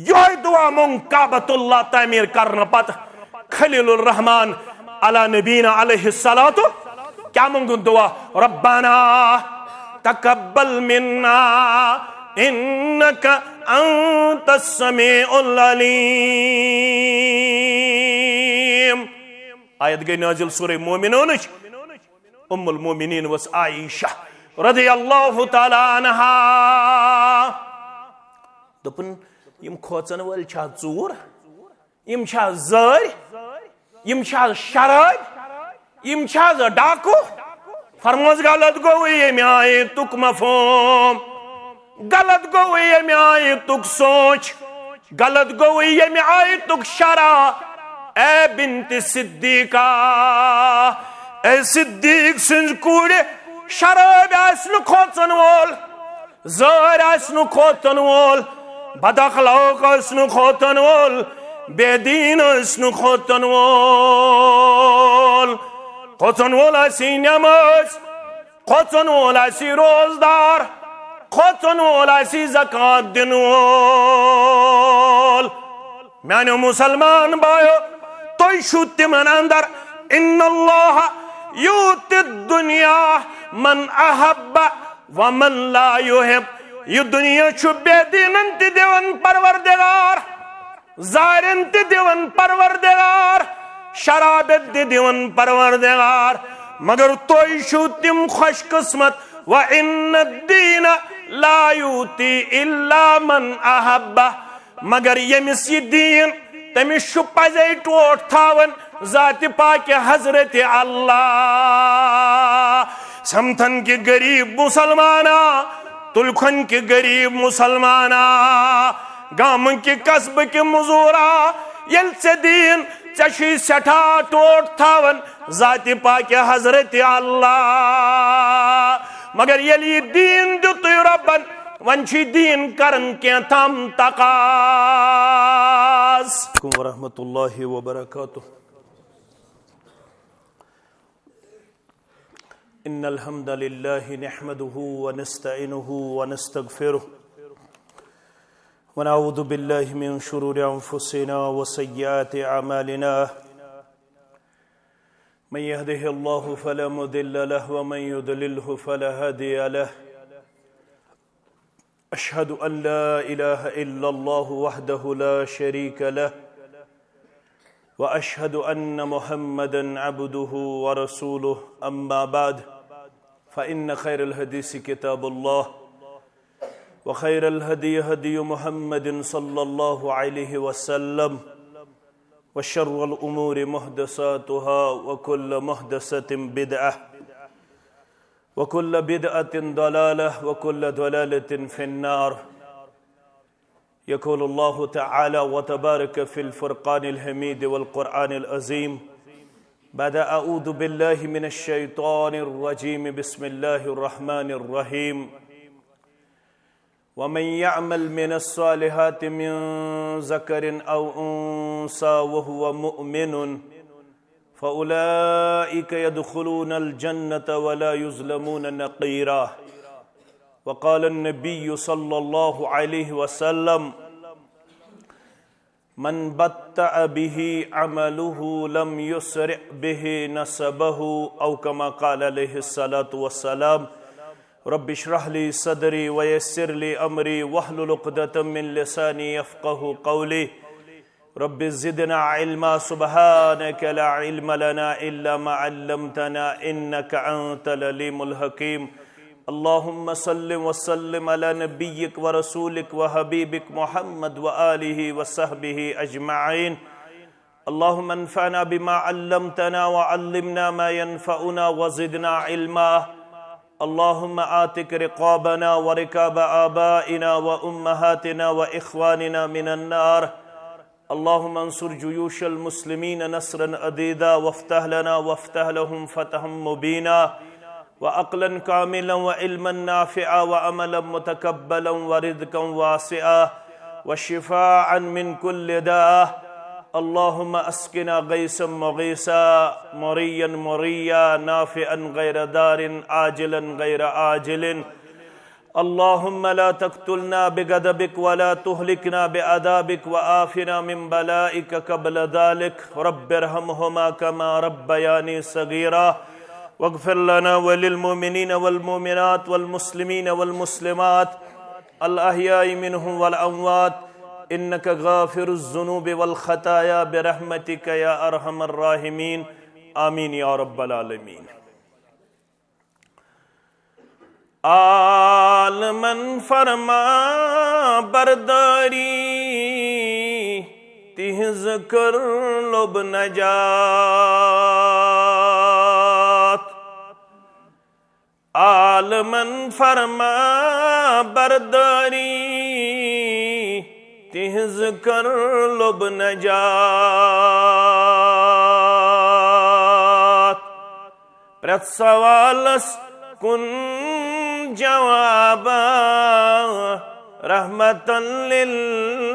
یہ دعا مونگ کعبۃ اللہ تعمیر کرنا پت خلیل الرحمن علی نبینا علیہ الصلوۃ کیا مونگ دعا ربنا تقبل منا انک انت السمیع العلیم. آیت گئی نازل سورہ مومنون ام المومنین وس عائشہ رضی اللہ تعالی عنہا دپن یم کھوچن ول چھا ژور یم چھا زر یم چھا شراب یم چھا ڈاکو فرموز غلط گو یم آیتک مفہوم غلط گو یم آیتک سوچ غلط گو یم آیتک شرع اے بنت صدیقہ اے صدیق سنز کوڑ شراب آسن کھوچن وول زر آسن کھوچن وول بد اخلاق آسن کھوچن وول بے دین آسن کھوچن وول آسی نماز کھوچن وول آسی روزدار کھوچن وول آسی زکاة دن وول. میانو مسلمان بایو توی شو تمن اندر ان اللہ یوتی الدنیا من احب ومن لا یحب. یہ دنیا چھو بے دینن تی دیون پروردگار زائرن تی دیون پروردگار شرابت تی دیون پروردگار مگر توی شو تم خوش قسمت وَإِنَّ الدِّينَ لَا يُوتِي إِلَّا مَنْ أَحَبَّ مگر یمس یہ دین تمس چھو پزے ٹوٹ تھاون ذات پاک حضرت اللہ. سمتھن کی غریب مسلمانا تلکھن کی غریب مسلمانا گام کی قصب کی مزورا یل سے دین چشی سٹھا ٹوٹ تھاون ذات پاک حضرت اللہ مگر یلی دین دیتو ربن ونچی دین کرن کیا تھام تقاز. ورحمت اللہ وبرکاتہ. ان الحمد لله نحمده ونستعينه ونستغفره ونعوذ بالله من شرور انفسنا وسيئات اعمالنا من يهده الله فلا مضل له ومن يضلله فلا هادي له. اشهد ان لا اله الا الله وحده لا شريك له واشهد ان محمدا عبده ورسوله. اما بعد فإن خير الحديث كتاب الله وخير الهدي هدي محمد صلى الله عليه وسلم وشر الأمور محدثاتها وكل محدثة بدعة وكل بدعة ضلالة وكل ضلالة في النار. يقول الله تعالى وتبارك في الفرقان الحميد والقرآن العظيم بعد أعوذ بالله من الشيطان الرجيم بسم الله الرحمن الرحيم. ومن يعمل من الصالحات من ذكر أو أنثى وهو مؤمن فأولئك يدخلون الجنة ولا يظلمون نقيرا. وقال النبي صلى الله عليه وسلم من بطأ به عمله لم يسرع به نسبه أو كما قال عليه الصلاة والسلام. رب اشرح لي صدري ويسر لي أمري واحلل عقدة من لساني يفقه قولي. رب زدنا علما سبحانك لا علم لنا إلا ما علمتنا إنك أنت العليم الحكيم. اللهم صل وسلم على نبيك ورسولك وحبيبك محمد وآله وصحبه أجمعين. اللهم انفعنا بما علمتنا وعلمنا ما ينفعنا وزدنا علما. اللهم آتك رقابنا ورقاب آبائنا وأمهاتنا وإخواننا من النار. اللهم انصر جيوش المسلمين نصرا عديدا وافتح لنا وافتح لهم فتحا مبينا وعقلا كاملا وعلما نافعا وعملا متقبلا ورزقا واسعا وشفاعا من كل داء. اللهم اسقنا غيثا مغيثا مريا مريا نافعا غير دار عاجلا غير عاجل. اللهم لا تقتلنا بغضبك ولا تهلكنا بعذابك وآفنا من بلائك قبل ذلك رب ارحمهما كما ربياني صغيرا واغفر لنا وللمؤمنين والمؤمنات والمسلمين والمسلمات الأحياء منهم والأموات إنك غافر الذنوب والخطايا برحمتك يا أرحم الراحمين آمين يا رب العالمين. عالمن فرما برداری تہذ کر لب نجات. عالمن فرما برداری تہذ کر لب نجات. پرت سوالس کن جوابا رحمتا للعالمین.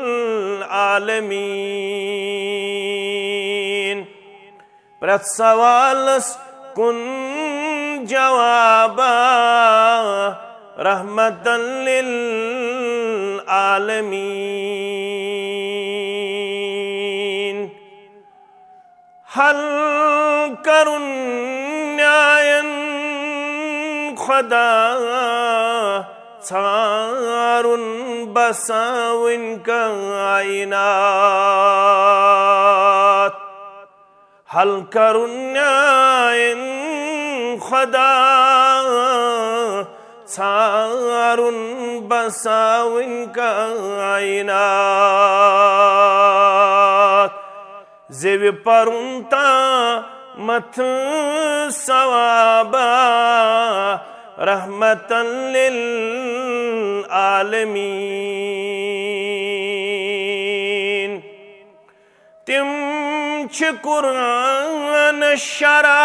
پرت سوالس کن جوابا رحمتا للعالمین. حل کرن نیائن خدا ژھارن بساون کائنات. حل کرن نیائن خدا ژھارن بساون کائنات. زیو پرن تا مت ثوابا رحمتا للعالمین. تم چھ قرآن شرع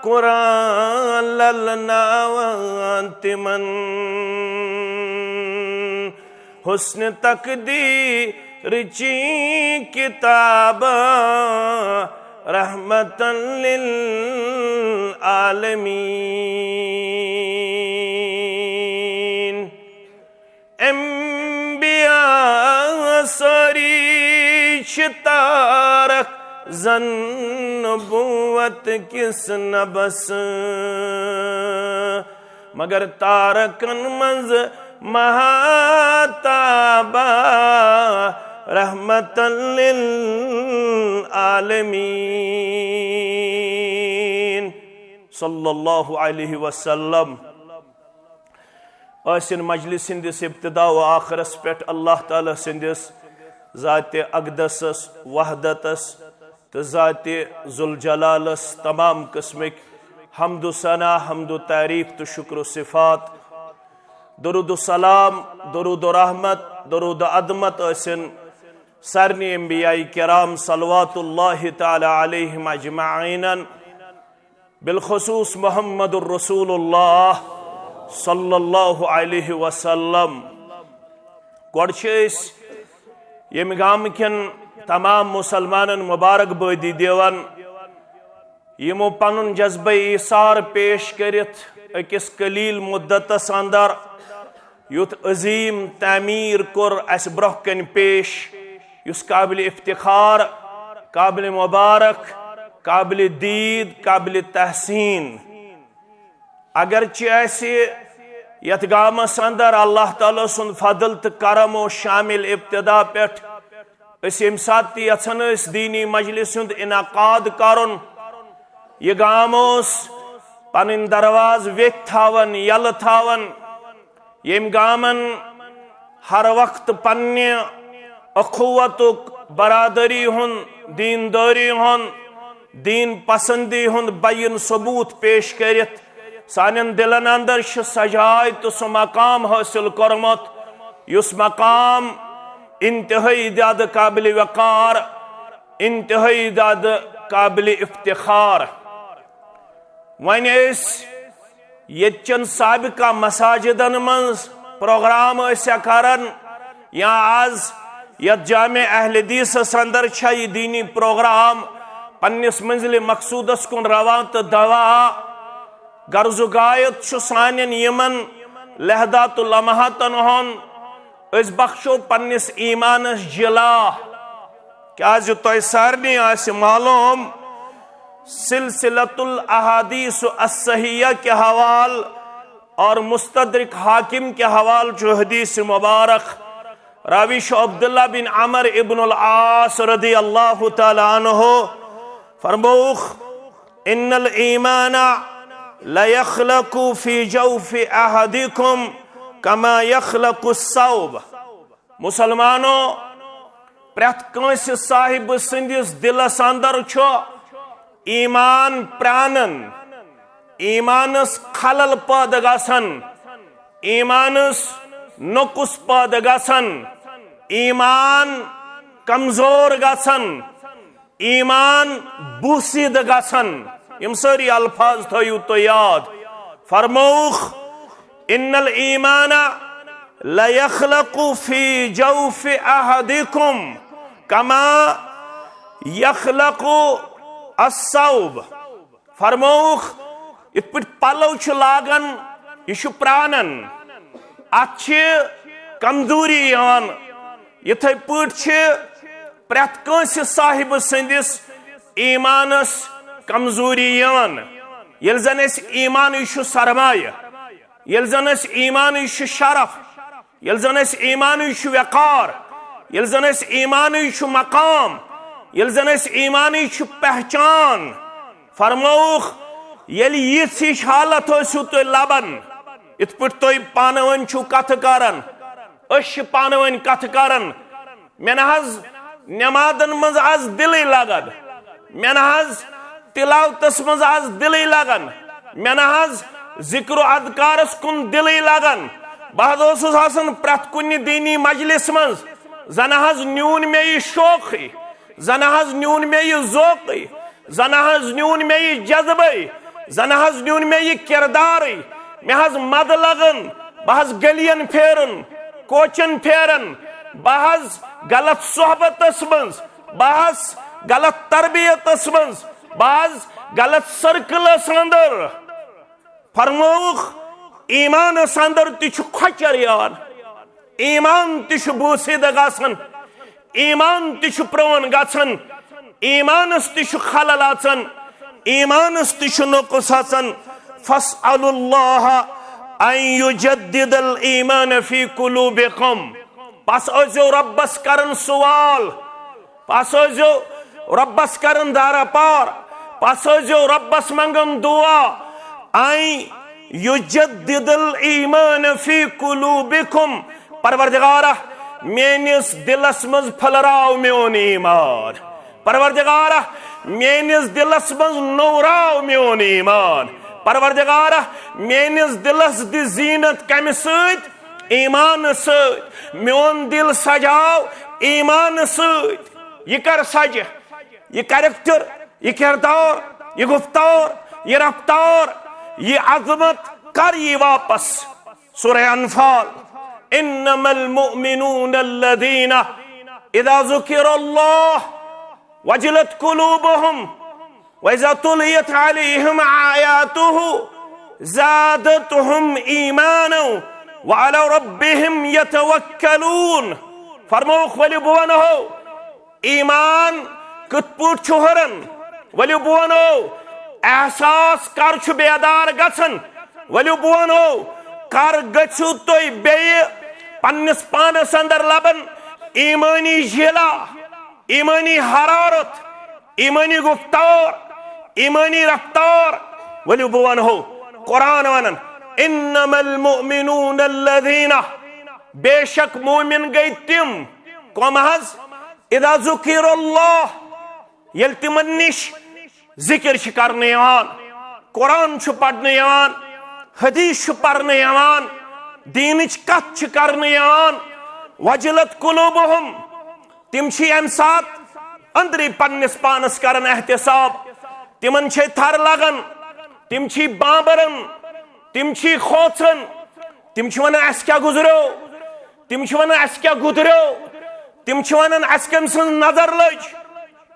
قرآن للناوان تمن حسن تقدیر چی کتابا رحمتا للعالمین. انبیاء ساری تارک زن نبوت کس نبس مگر تارکن منز مہاتابا رحمتا للعالمین. صلی اللہ علیہ وسلم آسن مجلس ہندس ابتدا و آخرس پیٹھ اللہ تعالیٰ سندس ذات اقدسس وحدتس تو ذات ذوالجلالس تمام قسمک حمد و ثنا حمد و تعریف تو شکر و صفات درود و سلام درود و رحمت درود و عظمت آسن سرنی انبیاء کرام صلوات اللہ تعالی علیہم اجمعین بالخصوص محمد الرسول اللہ صلی اللہ علیہ وسلم. گوڑچیس یم گام کن تمام مسلمانن مبارک بادی دیوان یمو پنن جذبہ ایثار پیش کرت اکس قلیل مدتس اندر یوت عظیم تعمیر کور اس برہ کن پیش یس قابل افتخار قابل مبارک قابل دید قابل تحسین. اگرچہ ایسے یت گامس اندر اللہ تعالیٰ سن فضل تو کرم و شامل ابتدا پیٹھ اس یم سات یژھان اس دینی مجلس ہند انعقاد کرن یہ گام اس پنن درواز ویت تھاون یل تھاون یم گامن ہر وقت پنہ اخوتک برادری ہن دینداری ہن دین پسندی ہند بین ثبوت پیش کرت سانن دلن اندر سجائے تو سو مقام حاصل کرمت یس مقام انتہائی زیادہ قابل وقار انتہائی زیادہ قابل افتخار. ون یتچن سابقہ مساجدن منز پروگرام کرن یا آز یت جامع اہل حدیث اندر یہ دینی پروگرام پنس منزل مقصودس کن روان تو دوا غرض و غایت چھ سانین یمن لہدات لمحاتن ہن اس بخشو پنس ایمانس جلا کیاز تہ سارنی آس معلوم سلسلۃ الاحادیث الصحیحہ کے حوال اور مستدرک حاکم کے حوال جو حدیث مبارک راوی شو عبداللہ بن عمر ابن العاص رضی اللہ تعالی عنہ فرموخ ان الایمان لیخلق فی جوف احدکم کما یخلق الثوب مسلمانوں پریت کنس صاحب سندس دلس اندر چھو ایمان پرانن ایمانس خلل پاد گسن ایمانس نقص پاد گسن ایمان کمزور گسن ایمان بوسید گسن یم ساری الفاظ تھیو تو یاد فرموخ ان الایمان لیخلق فی جوف احدکم کما یخلق الثوب فرموخ ات پٹ پلو چھ لاگن یہ پرانن ات کمزوری یوان یتھے پٹ پریت کنس صاحب سندس ایمانس کمزوری یوان یل زن اس ایمان یہ سرمایہ یل زن اس ایمان یہ شرف یل زن اس ایمان یہ وقار یل زن اس ایمان یہ مقام یل زن اس ایمان یہ پہچان فرموخ یل یہ حالت ہوسو تو لبن ات پٹ تو پانون چھو کت کرن اش پانون کت کرن میں نحض نمادن مز از دلی لگن میں نحض تلاوتس مز از دلی لگن میں نحض ذکر و اذکارس کن دلی لگن بہت اوسس آسن پرت کنی دینی مجلس مز زنحض نیون میں یہ شوقی زنحض نیون میں یہ ذوقی زنحض نیون میں یہ جذبی زنحض نیون میں یہ کرداری میں حض مد لگن بہز گلین پھیرن کوچن پھیرن بہز غلط صحبت اسمنز بہز غلط تربیت اسمنز بہز غلط سرکل اسندر فرموخ ایمان اسندر تیچ کھچر یان ایمان تیچ بوسید گاسن ایمان تیچ پرون گاسن ایمانس تیچ خلل آسن ایمانس تیچ نقص آسن فاسأل اللہ ان یجدد الایمان فی قلوبکم پس اوزیو ربس کرن سوال پس اوزیو ربس کرن دارا پار پس اوزیو ربس منگن دعا ان یجدد الایمان فی قلوبکم پروردگارہ مینس دلس مز پھلراو میون ایمان پروردگارہ مینس دلس مز نوراو میون ایمان پروردگارہ مینس دلس دی زینت کم سید ایمان سید میون دل سجاو ایمان سید یہ کر سجہ یہ کریکٹر یہ کردار یہ گفتار یہ رفتار یہ عظمت کر یہ واپس سورہ انفال انما المؤمنون الذين اذا ذکر اللہ وجلت قلوبهم وإذا تليت عليهم آياته زادتهم إيمانا وعلى ربهم يتوكلون فرموخ ولی بوانو ایمان کت پوٹ چھوہرن ولی بوانو احساس کر چھ بیدار گسن ولی بوانو کر گچو توی بے پنس پانس اندر لبن ایمانی جلا ایمانی حرارت ایمانی گفتار ایمانی رفتار ولی بوان ہو قرآن ونن انما المؤمنون الذین بے شک مومن گئی تم قوم حض اذا ذکر اللہ یلتمن نش ذکر چھ کرنے یوان قرآن چھ پڑھنے یوان حدیث چھ پڑھنے یوان دینچ کت چھ کرنے یوان وجلت قلوبهم تم چھ امسات اندری پنس پانس کرن احتساب تمن چھ تھر لگن تم چھ بامبرن تم چھ خوچن تم چھ ونن اس کیا گزرو تم چھ ونن اس کیا گزرو تم چھ ونن اس کم سن نظر لج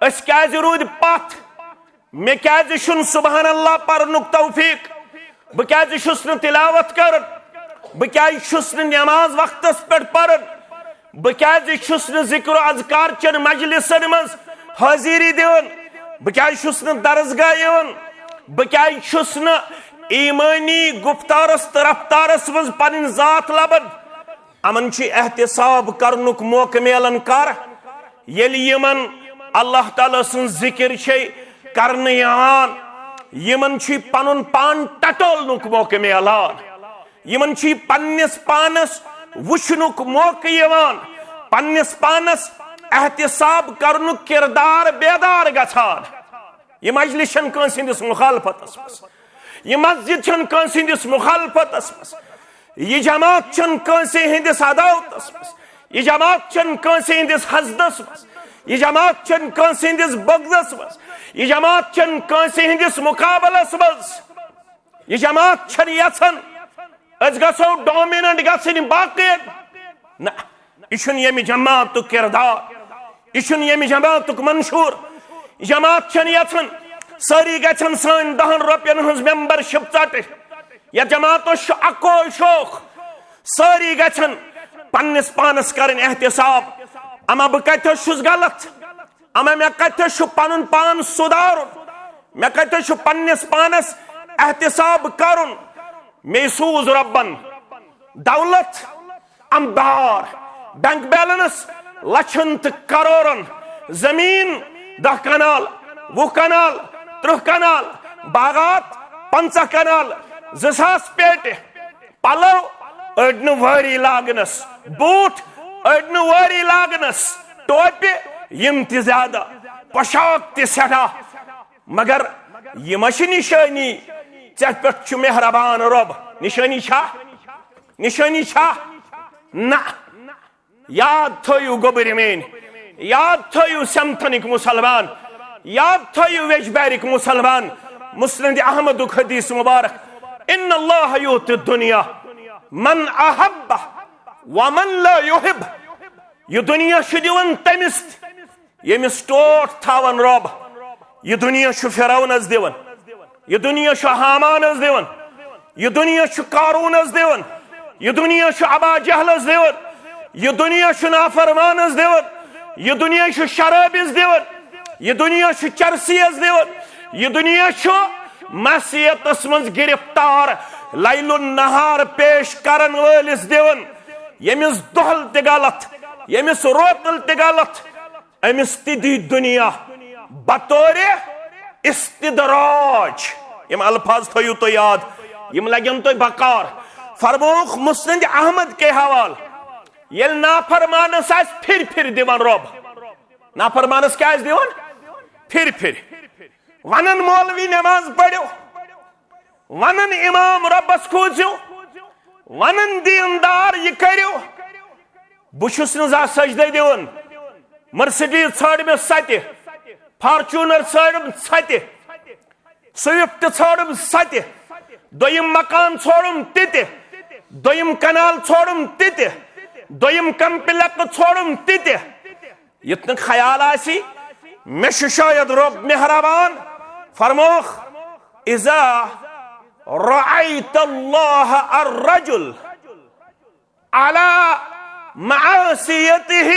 اس کیا رود پت میں کیا شن سبحان اللہ پرنک توفیق بکیازِ چھُس نہٕ تلاوت کران بکیازِ چھُس نہٕ نماز وقتس پٮ۪ٹھ پران بکیازِ چھُس نہٕ ذکر و اذکار چٮ۪ن مجلسن منٛز حٲضری دِوان بکیازِ چھُس نہٕ درسگاہ یِوان بکیازِ چھُس نہٕ ایمانی گفتارس تہٕ رفتارس منٛز پنٕنۍ ذات لبان امن چھُ احتساب کرنُک موقعہٕ میلان کر ییٚلہِ یِمن اللہ تعالیٰ سٕنٛز ذکر چھے کرنہٕ یِوان یِمن چھُ پنُن پان ٹٹولنُک موقعہٕ میلان یِمن چھُ پننِس پانس وٕچھنُک موقعہٕ یِوان پننِس پانس احتساب کرنُک کردار بیدار گژھان یہ مجلس چھنہٕ کٲنٛسہِ ہٕنٛدِس مخالفتس منٛز یہ مسجد چھنہٕ کٲنٛسہِ ہٕنٛدِس مخالفتس منٛز یہ جماعت چھنہٕ کٲنٛسہِ ہٕنٛدِس عداوتس منٛز یہ جماعت چھنہٕ کٲنٛسہِ ہٕنٛدِس حسدس منٛز یہ جماعت چھنہٕ کٲنٛسہِ ہٕنٛدِس بغضس منٛز یہ جماعت چھنہٕ کٲنٛسہِ ہٕنٛدِس مقابلس منٛز یہ جماعت چھنہٕ یژھان أسۍ گژھو ڈومیننٹ گژھٕنۍ باقین نہ یہ چھُنہٕ ییٚمہِ جماعتُک کردار یہ چھُنہٕ ییٚمہِ جماعتُک منشور یہ جماعت چھنہٕ یژھان سٲری گژھن سٲنۍ 10 رۄپین ہٕنٛز ممبرشپ ژٹٕنۍ یتھ جماعتس چھُ اکو شوق سٲری گژھن پننِس پانس کرٕنۍ احتساب اما بہٕ کتھس چھُس غلط اما مےٚ کتھس چھُ پنُن پان سُدھارُن مےٚ کتھس چھُ پننِس پانس احتساب کرُن مے سوٗز رۄبن دولت امبار بینک بیلنس لچھن تہٕ کرورن زمیٖن 10 کنال 20 کنال 30 کنال باغات 50 کنال 2000 پیٹہِ پلو أڑۍ نہٕ وٲری لاگنس بوٗٹھ أڑۍ نہٕ وٲری لاگنس ٹوپہِ یِم تہِ زیادٕ پۄشاک تہِ سٮ۪ٹھاہ مگر یہِ ما چھِ نِشٲنی ژےٚ پٮ۪ٹھ چھُ مہربان رۄب نِشٲنی چھا نِشٲنی چھا نہ یاد تھٲیِو گوٚبٕرۍ میٛٲنۍ یاد تھٲیِو سمتھنٕکۍ مُسلمان یاد تھٲیِو ویجبیارٕکۍ مُسلمان مسند احمدُک حدیث مبارک ان اللہ یؤتی الدنیا من احب ومن لا یحب یہ دنیا چھُ دِوان تٔمِس ییٚمِس ٹوٹھ تھاوان رۄب یہ دنیا چھُ فرعونس دِوان یہ دنیا چھُ حامانس دِوان یہ دنیا چھُ قارونس دِوان یہ دنیا چھُ ابا جہلس دِوان یہ دنیا چھُ نافرمانس دِوان یہ دنیا چھُ شرٲبِس دِوان یہ دنیا چھُ چرسیس دِوان یہ دنیا چھُ معصیتس منٛز گرفتار لیل النہار پیش کرن وٲلِس دِوان ییٚمِس دۄہل تہِ غلط ییٚمِس روتل تہِ غلط أمِس تہِ دی دُنیا بطورِ استدراج یِم الفاظ تھٲیِو تُہۍ یاد یِم لگن تۄہہِ بکار فرمووُکھ مسند احمد کے حوال ییٚلہِ نافرمانس آسہِ پھِرِ پھِرِ دِوان رۄب نافرمانس کیٛاہ آسہِ دِوان پھِرِ پھِرِ ونن مولوی نماز پٔرِو ونن امام رۄبس کھوٗژِو ونن دیندار یہِ کٔرِو بہٕ چھُس نہٕ زانٛہہ سجدے دِوان مرسڈیٖز ژھٲنٛڈ مےٚ سَتہِ فارچوٗنر ژھٲنٛڈم سَتہِ سوِفٹ ژھٲنٛڈم سَتہِ دوٚیِم مکان ژھونڈم تِتہِ دوٚیِم کنال ژھونڈم تِتہِ دوٚیِم کمپلیکس ژھونڈم تِتہِ یُتھ نہٕ خیال آسہِ مےٚ چھُ شاید رۄب مہربان فرمووُکھ اذا رأيت الله الرجل على معصيته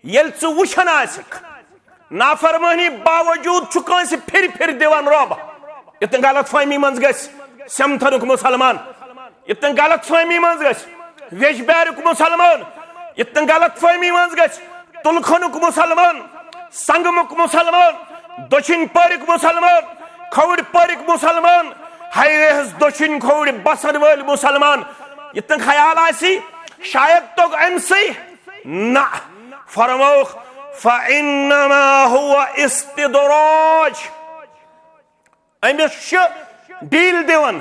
ییٚلہِ ژٕ وٕچھان آسکھ نافرمٲنی باوجوٗد چھُ کٲنٛسہِ پھِرِ پھِرِ دِوان رۄب یِتھ نہٕ غلط فہمی منٛز گژھِ سمتھنُک مُسلمان یِتھ نہٕ غلط فہمی منٛز گژھِ ویجبیارُک مُسلمان یِتھ نہٕ غلط فہمی منٛز گژھِ تُلکھنُک مُسلمان سنگمُک مُسلمان دٔچھِنۍ پورِک مُسلمان کھووٕرۍ پورِک مُسلمان ہائی وییَس دٔچھِنۍ کھووٕرۍ بسن وٲلۍ مُسلمان یِتھ نہٕ خیال آسہِ شاید توٚگ أمسٕے نہ فرمووُکھ فإنما هو استدراج أمِس چھُ ڈیٖل دِوان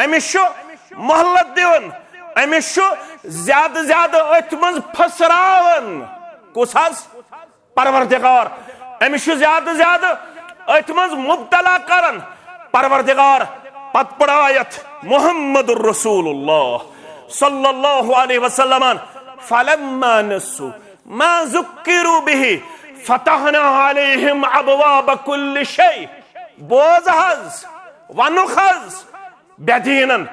أمِس چھُ مہلت دِوان أمِس چھُ زیادٕ زیادٕ أتھۍ منٛز پھٔسراوان کُس حظ پروردگار أمِس چھُ زیادٕ زیادٕ أتھۍ منٛز مُبتلا کران پروردگار پتہٕ پڑایتھ محمد رسول اللہ صلی اللہ علیہ وسلم فلما نسوا ما ذکروا به فتحنا عليهم ابواب كل شيء بوز حظ ونُک حظ بدینن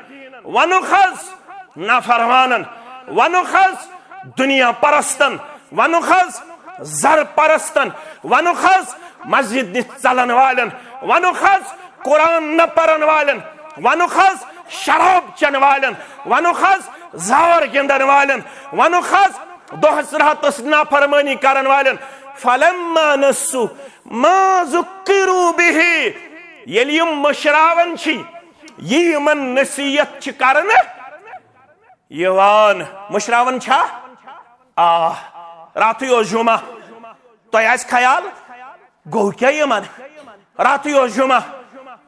ونخز نافرمانن ونخز دنیا پرستن ونخز زر پرستن ونخز مسجد چلن والن ونخز قرآن نہ پرن والن ونخز شراب چن والن ونخز زار گندن والن ونخز دہس راتس نافرمانی کرن والن فلما نسوا ما ذکروا به یلی یم مشراون چھ یمن نصیحت چھ کرن یوان مشراون چھا راتھ جمعہ تہ آس خیال گو کیا یمن راتھ جمعہ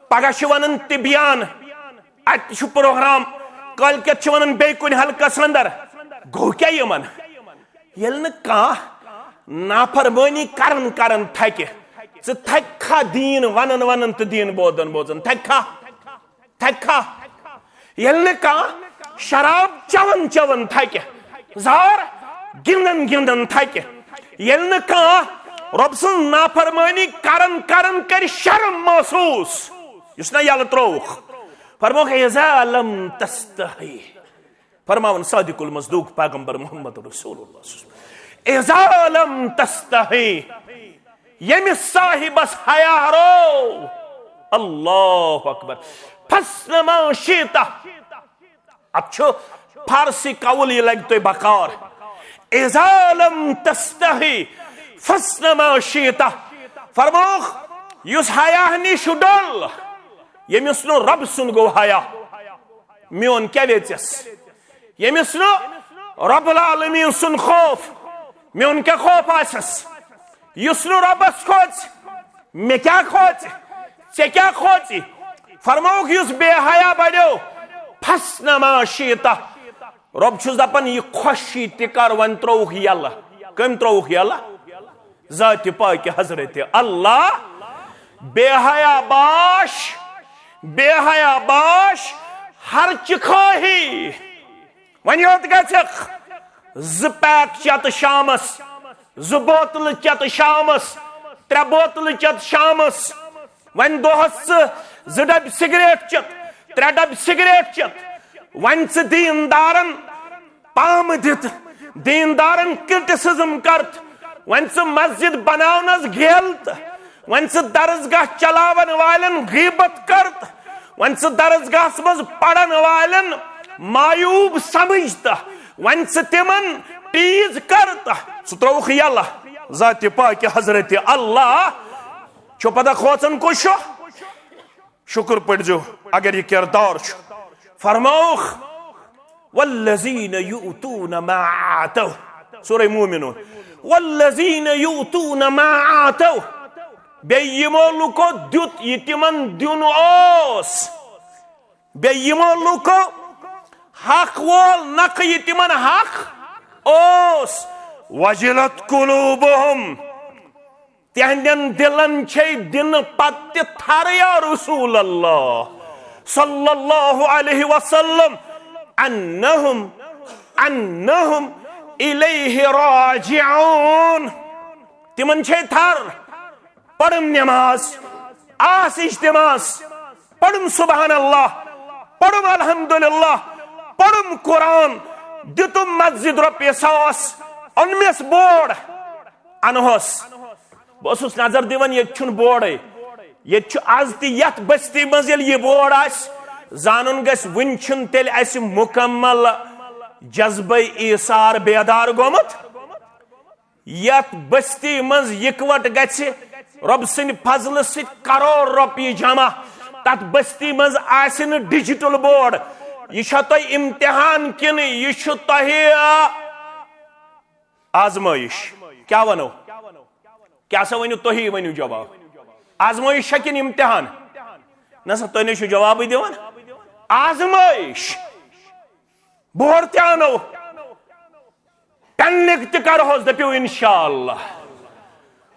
پگہ ون تبیان ات پروگرام کل کت ون بی کن حلقس اندر گو کیا یمن یل نافرمانی کرن کرن تھکہ ژٕ تھکھا دین ونن ونن تو دین بوزن بوزن تھکھا یل شراب چون چون تھکہ زار گندن گندن تھکہ یل رب سن نافرمانی کرن کرن کر شرم محسوس اس نا یل تروخ فرموک اذا لم تستحی فرماون صادق المصدوق پیغمبر محمد رسول اللہ اذا لم تستحی یمس صاحبس حیا رو اللہ اکبر فسن ما شیطہ اب چھو فارسی قول یہ لگ تو بکار اذا لم تستحی فسن ما شیطہ فرموخ یس حیا نش ڈول یمس نو رب سن گو حیا میون کیا ویچس یمس نو رب العالمین سن خوف میون کیا خوف آسس یس نو ربس کھوچ میں کیا کھوچ ژے کیا کھوچی فرموک یس بے حیا بڑیو فسن ما شیطہ رب چھس دپن یہ خوشی تکر ون تروک یل کم تروک یل ذات پاک حضرت اللہ بے حیا باش ہر چکھاہی ون یوت گھک ز پیک چت شامس ز بوتل چت شامس ترے بوتل چت شامس ون دہس ز ڈب سگریٹ چت ترے ڈب سگریٹ چت ون ژٕ دیندارن پام دت دیندارن کرٹسزم کرت ون ژٕ مسجد بناونس گھیلت ون ژٕ درسگاہ چلاون والن غیبت کرت ون ژٕ درسگاہس مز پڑھن والن مایوب سمجھتا ون ژٕ تمن ٹیز کرتا ژٕ ترووُکھ یلہ ذات پاک حضرت اللہ چھو پتہ کھوژن کُس چھُ شکر پڑھجو اگر یہ کردار چھُ فرموخ والذین یؤتون ما آتوا سورہ مومنون والذین یؤتون ما آتوا بیٚیہِ یِمو لُکو دیُت یہِ تِمن دیُن اوس بیٚیہِ یِمو لُکو حق وول نکھٕ یہِ تِمن حق اوس وجلت قلوبہم تہندین دلن چھے دن پتہ تھر یا رسول اللہ صلی اللہ علیہ وسلم انہم الیہ راجعون تمن چھے تھر پڑھم نماز آس اجتماع پڑھم سبحان اللہ پڑھم الحمدللہ پڑھم قرآن دتم مسجد رۄپیہِ 100 اونمس بوڑ انہوس بہس نظر دِوان ییٚتہِ چھُنہٕ بوڑے ییٚتہِ چھُ آز تہِ یتھ بستی منٛز ییٚلہِ یہِ بوڑ آسہِ زانُن گژھِ وُنہِ چھُنہٕ تیٚلہِ اَسہِ مُکمل جذبے ایثار بیدار گوٚمُت یتھ بستی منٛز یِکوٹ گژھِ رۄب سٕنٛدِ فضلہٕ سۭتۍ کرور رۄپیہِ جمع تتھ بستی منٛز آسہِ نہٕ ڈِجٹل بوڑ یہ چھا تۄہہِ امتحان کِنہٕ یہِ چھُ تۄہہِ آزمائش کیا ونو کیا سا ونو تُہی ونو جواب آزمائش چھا کِنہٕ امتحان نسا تُہۍ نے چھُ جوابٕے دِوان آزمائش بوڑ تہِ انو پینِک تہِ کرہوس دٔپِو انشاءاللہ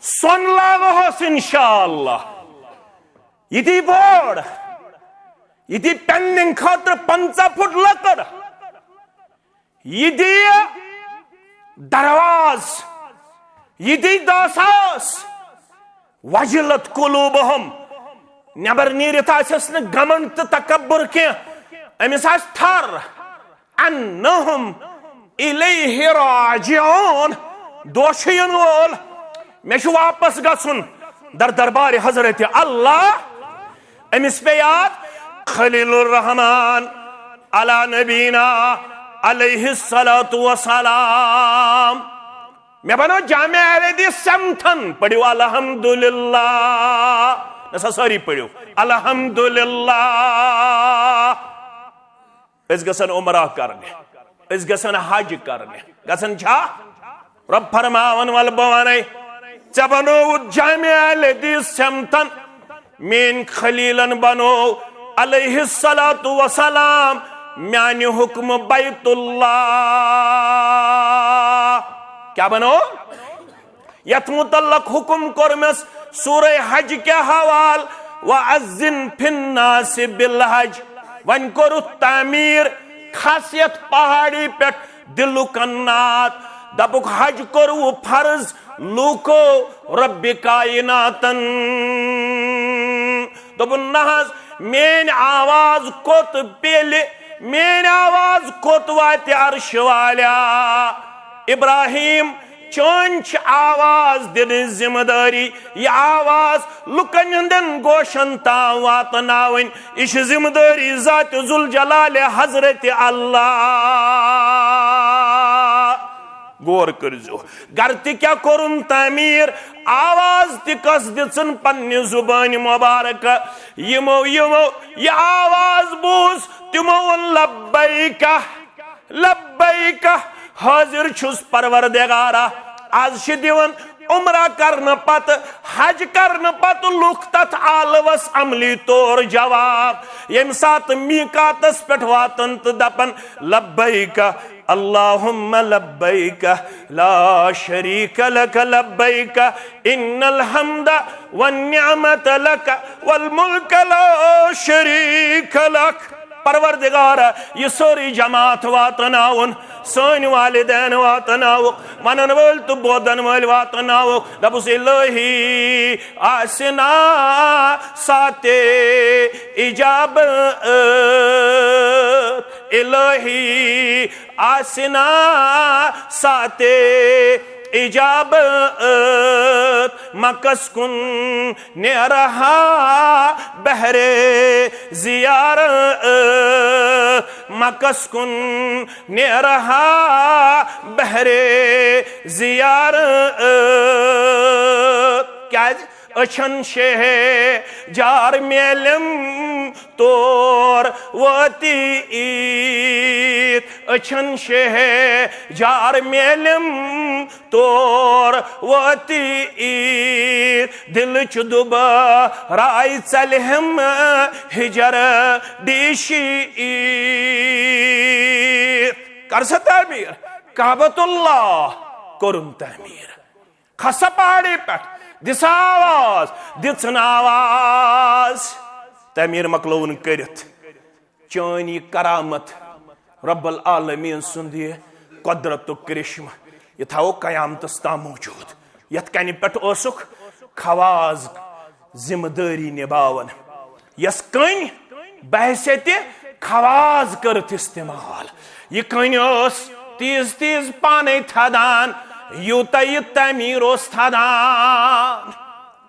سۄن لاگہوس انشاءاللہ یہِ دی بوڑ یہ دی پیننگ خاطر 50 فٹ لکڑ یہ دی درواز یہ دی داساس وجلت قلوبہم نبر نیرت آسس نہ گمن تو تکبر کی امس آس تھر انہم الیہ راجعون دوشین وول میں چھو واپس گژھن در دربار حضرت اللہ امس پہ یاد خلیل الرحمن علی نبینا علیہ الصلاة والسلام میں بنو جامع اہل سمتھن پڑھو الحمدللہ نسا ساری پڑھو الحمدللہ اس گسن عمرہ کرنے اس گسن حج کرنے گسن چھا رب فرماون والبوانے چبنو جامع اہل سمتھن مین خلیلن بنو علیہ الصلاة والسلام میانی حکم بیت اللہ کیا بنو یت متعلق حکم کرمس سورہ حج کے حوال وَأَذِّن فِي النَّاسِ بِالْحَجِ ون کرو تعمیر خاصیت پہاڑی پیٹ دلو کنات دبک حج کرو فرض لوکو رب کائناتن دبن نحض مین آواز کوت پیلے مین آواز کوت وات عرش والا ابراہیم چونچ آواز دن ذمہ داری یہ آواز لکن ہندن گوشن تا واتناوین اس ذمہ داری ذات ذوالجلال حضرت اللہ غور کرزو گر تی کیا کرن تعمیر آواز تی کس دچن پنی زبان مبارک یمو یہ آواز بوز تمو لبیکہ لبیکہ حاضر چھس پروردگارا آج شدیون عمرہ کرن پت حج کرن پت لکتت آلوس عملی طور جواب یم سات میقاتس پٹ واتن دپن لبیکہ اللہم لبیکہ لا شریک لک لبیکہ ان الحمد والنعمت لک والملک لا شریک لک پروردگارہ یہ سوری جماعت واتناون سون والدین واتناو منن ول تو بودن ول واتناو دبس الہی آسنا ساتے اجابت الہی آسنا ساتے اجابت مکس کن نیرہا بہرے زیارت مکس کن نیرہا بہرے زیارت کیا اچھن شہ جار میلم تور وطیت اچھن شہ جار میلم تور وطیت دل چدبا رائی چلہم ہجر دیشیت کرسا تعمیر کعبت اللہ کرن تعمیر خسا پہاڑی پیٹ دس آواز دن آواز تعمیر مکلون کرت چانی کرامت رب العالمین سندی قدرت و کرشم یہ تھاو قیامتس تا موجود یت کنی پٹ اوسک خواز ذمہ داری نباون یس کن بحثیت خواز کرت استعمال یہ کن اس تیز تیز پانے تھادان یوتا یہ تعمیر اس تھادان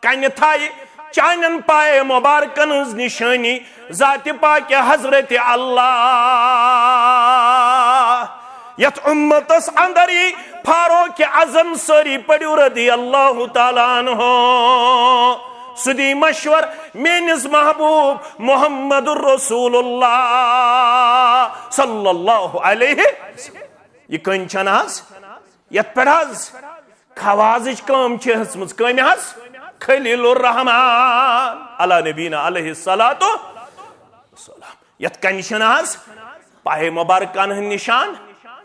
کن تھائی چانن پائے مبارکن از نشانی ذات پاک حضرت اللہ یت امتس اندری فاروق اعظم سری پڑیو رضی اللہ تعالیٰ عنہ سدی مشور مینس محبوب محمد الرسول اللہ صلی اللہ علیہ وسلم یہ کنچن حض یت پر حض خوازج کام چھ ہسمز کمی حض خلیل الرحمن علی نبینا علیہ الصلاة والسلام یت کنشن حض پاہ مبارکان ہن نشان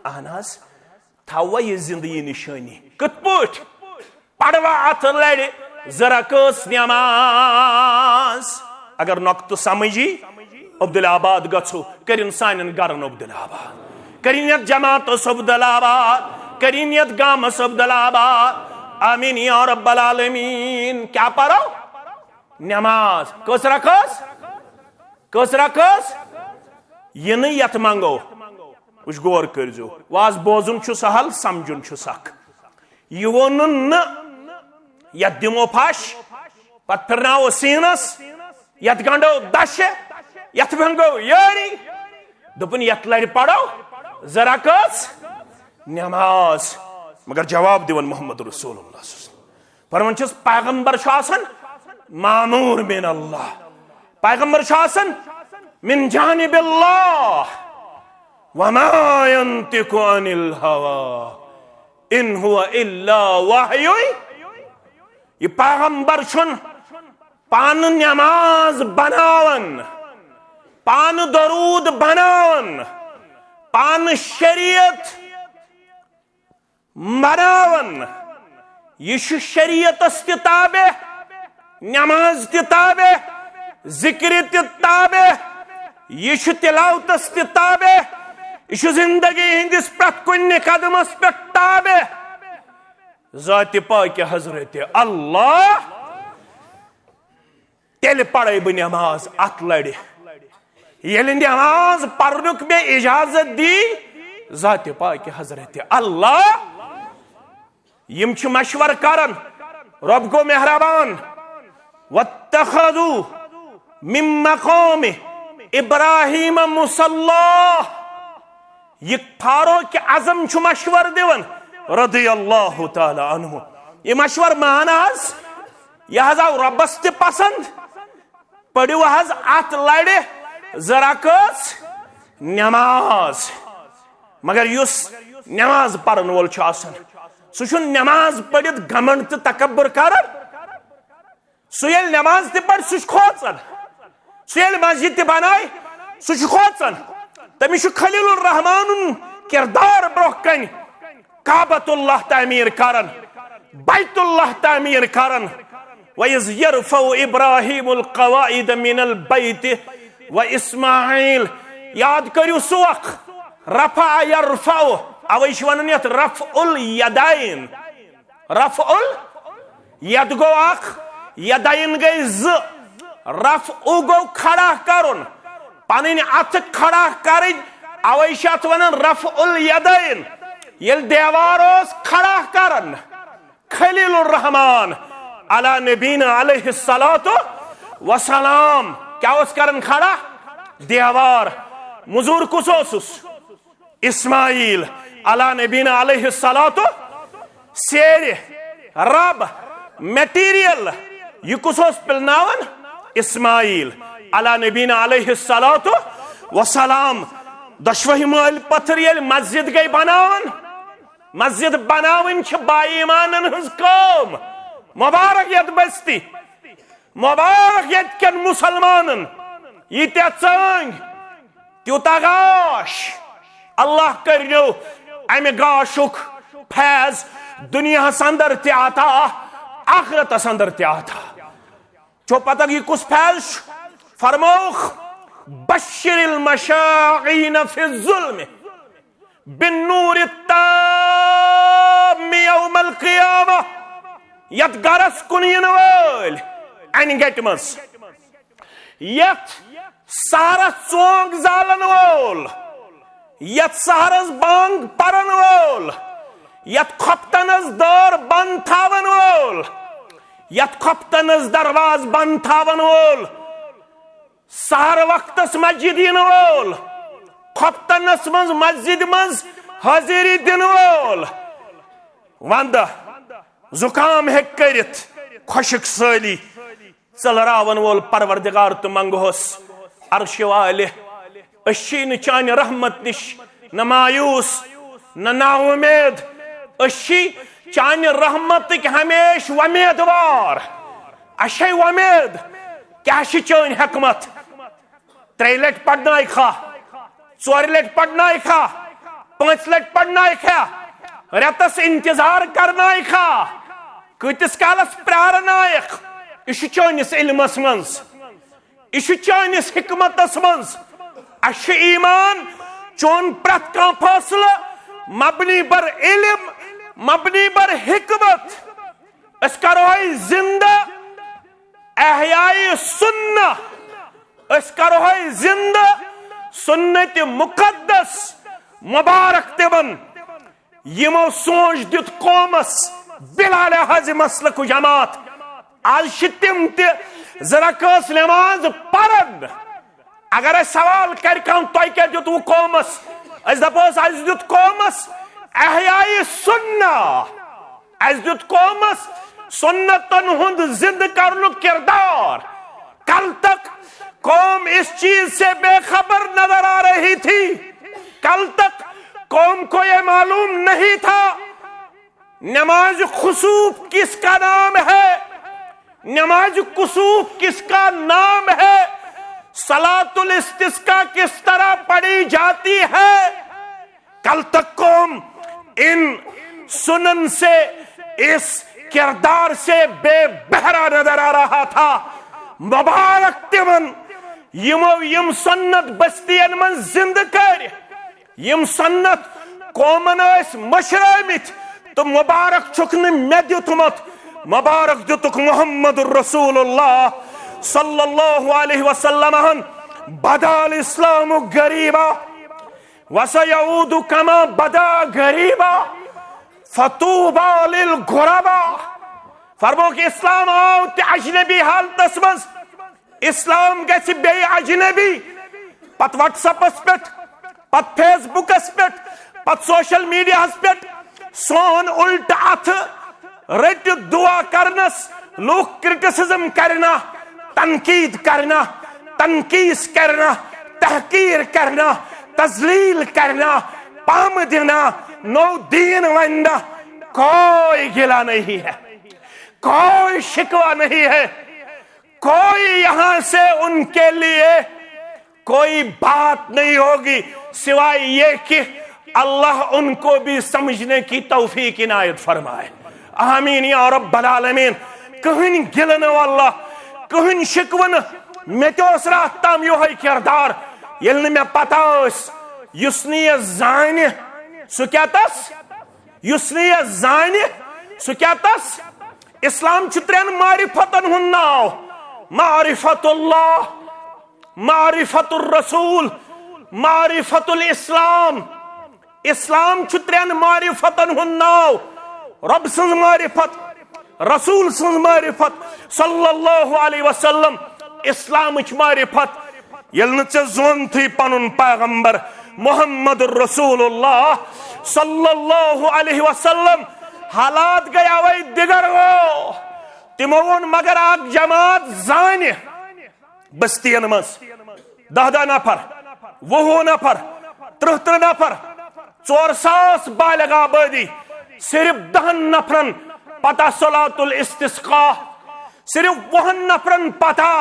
اہن حض تھاوا یہ زندگی نشانی کت پوٹ پڑوا ات لڑ ذرا کس نماز اگر نقط سمجھی عبدالآباد گھو کرن سانن گرن عبدالآباد کرن یت جماعت عبدالآباد کرن یت گام عبدالآباد آمین یا رب العالمین کیا پڑھو نماز کس رکھس یہ نہیں یت منگو وچ غور کرزو واز بوزن چھ سہل سمجھن چھ سخ یہ وونن یت دمو پھش پت پھرناو سینس یت گنڈو دش یت بھنگو یاری دپن یت لڑ پڑو ذرا کس نماز مگر جواب دیون محمد رسول اللہ صلی اللہ علیہ وسلم فرمان چھس پیغمبر شاسن مامور من اللہ پیغمبر شاسن من جانب اللہ وما ينطق عن الهوى ان هو الا وحی یہ پیغمبر چھن پان نماز بناون پان درود بناون پان شریعت بناون یہ شریعت تابع نماز تابع ذکر تابع یہ تلاوت تابع یہ زندگی ہندس پرت کن قدمس پہ تابع ذات پاک حضرت اللہ تیل پڑے بہ نماز ات لڑ یل نماز پرنک میں اجازت دی ذات پاک حضرت اللہ یم چھ مشور کرن رب کو مہربان واتخذوا من مقام ابراہیم مصلی یہ فاروق اعظم چھ مشور دیون رضی اللہ تعالی عنہ یہ مشور مان حض یہ حض آو ربس تہ پسند پڑیو حض ات لڑ ذرا کس نماز مگر یس نماز پرن وول چھ آسان سہ نماز پڑھت گھمنڈ تو تکبر کرن سہ یل نماز تہ پڑھ سہ کھوژان سہ یل مسجد تہ بنائے سہ کھوژان تمس خلیل الرحمان کردار برونہ کن کعبۃ اللہ تعمیر کرن بیت اللہ تعمیر کرن وَإِذْ يَرْفَعُ إِبْرَاهِيمُ الْقَوَاعِدَ مِنَ الْبَيْتِ وَإِسْمَاعِيلُ یاد کریو سوق رفع یرفع اویش ونن یت رفع الیدین رفع الید گو اخ یدین گئی ز رفع گو کھڑا کرن پنن ات کھڑا کرن اویش ات ونن رفع الیدین یل دیواروس کھڑا کرن خلیل الرحمان علی نبینا علیہ السلام کیا اس کرن کھڑا دیوار مزور کسوسس اسماعیل علی نبینا علیہ سیر رب میٹیریل یہ کسوس پلناون اسماعیل علی نبینا علیہ السلام دشوہی مال پتھر یل مسجد گئی بناون مسجد بناون چھ با ایمانن ہز قوم مبارک یت بستی مبارک یت کن مسلمانن یہ تیا ژنگ تیوتا گاش اللہ کرنو امہ گاشک فیض دنیا اندر تہ عطا آخرت اندر تہ عطا چھو پتہ یہ کس فیض فرموخ بشر المشاقین فی الظلم بالنور التام یوم القیامہ یت گرس کنین وول این گٹ مز یت سہرس چونگ زالن وول یت سہرس بانگ پرن وول یت کھپتنس دور بند تھاون وول یت کھپتنس درواز بند تھاون وول سہر وقتس مسجد ین وول کھپتنس مز مسجد مز حاضری دن وول وندہ زکام ہیک کرت خشک سالی ژلراون وول پروردگار تو منگوس عرش والہ اشی نہ چانہ رحمت نش نہ مایوس نہ نا امید اشی چانہ رحمتک ہمیش ومیدوار اشی ومید کیا چان حکمت 3 لٹ پڑھنائی کھا 4 لٹ پڑھنائی کھا 5 لٹ پڑھنائی کھا رتس انتظار کرنائی کھا کتس کالس پرارنائک یہ چانس علمس مز یہ چانس حکمتس مز اش ایمان چون پرت کان فاصلہ مبنی بر علم مبنی بر حکمت اس کروئی زندہ احیائی سنہ اس کروئی زندہ سنت مقدس مبارک تمن یمو سوچ دیت قومس بلا لحاظ مسلک جماعت آج تم ترکس نماز پرن اگر سوال کر تہ کیا دیتو قومس اس دپوس اس دیت قومس احیاء سنہ اس دیت قومس سنتن ہند زند کرن کردار کل تک قوم اس چیز سے بے خبر نظر آ رہی تھی کل تک قوم کو یہ معلوم نہیں تھا نماز خسوف کس کا نام ہے نماز کسوف کس کا نام ہے صلاۃ الاستسقاء کس طرح پڑھی جاتی ہے کل تک قوم ان سنن سے اس کردار سے بے بہرا نظر آ رہا تھا مبارک تمن یمو یم سنت بستین من زند کر یم سنت قومن اس مشرمت تو مبارک چکن میں دیتمت مبارک دیتک محمد الرسول اللہ صلی اللہ علیہ وسلم بدا الاسلام غریبا وسيعود كما بدا غریبا فطوبى للغربا فرمو کہ اسلام آو تے اجنبی حالتس مز اسلام گژھِ بیٚیہِ اجنبی پت واٹس ایپس پٮ۪ٹھ پت فیس بکس پٮ۪ٹھ پت سوشل میڈیاہس پٮ۪ٹھ سون الٹ اتھ رٹ دعا کرنس لوگ کرٹیسزم کرنا تنقید کرنا تنقیس کرنا تحقیر کرنا تذلیل کرنا پام دینا نو دین وننا کوئی گلا نہیں ہے کوئی شکوہ نہیں ہے کوئی یہاں سے ان کے لیے کوئی بات نہیں ہوگی سوائے یہ کہ اللہ ان کو بھی سمجھنے کی توفیق عنایت فرمائے آمین یا رب العالمین کہیں گلن واللہ کہیں شکون میں تو اس رات تام یہ کردار یلن میں پتا اس یسنی زانی سکیتس یسنی زانی سکیتس اسلام چترین معرفتن ہن ناو معرفت اللہ معرفت الرسول معرفت الاسلام اسلام چترین معرفتن ہن ناو رب سنز معرفت رسول سنز معرفت صلی اللہ علیہ وسلم اسلام چ معرفت یلن ژے زون تھی پنن پیغمبر محمد الرسول اللہ صلی اللہ علیہ وسلم حالات گیا وی دیگر ہو تمون مگر آگ جماعت زانی بستین مز 10 نفر 20 نفر 30 نفر 400 بالغ آبادی صرف 10 نفرن پتہ صلاۃ الاستسقاء صرف 20 نفرن پتہ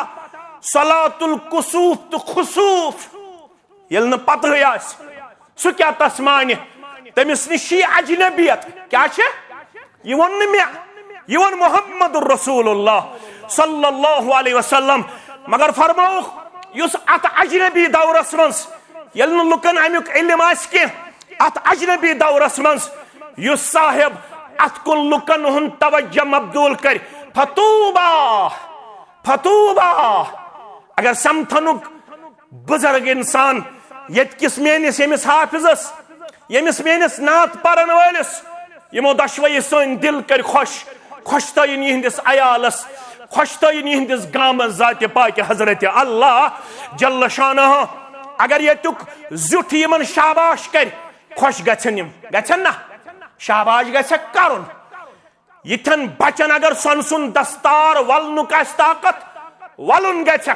صلاۃ الکسوف تو خسوف یلن پتہ یاس سو کیا تسمانی تمس نشی اجنبیت کیا چھے یہ ون میں یہ ون محمد الرسول اللہ صلی اللہ علیہ وسلم مگر فرماؤ یس ات اجنبی دورس منز یلن لکن امیک علم آس کی ات اجنبی دورس منز یس صاحب ات کن لکن ہن توجہ مبدول کر فتوبہ فتوبہ اگر سمتھنک بزرگ انسان یت کس مینس یمس حافظس یمس مینس نات پرن ولس یمو دشوئی سن دل کر خوش خوشتین یہندس عیالس خوشتین یہندس گامس ذات پاک حضرت اللہ جل شانہ اگر یہ تک زیٹ یمن شاباش کر خوش گچن یم گچن نا شاباش گچھ کرن یتھن بچن اگر سن سن دستار ولنک اس طاقت ولن گچھ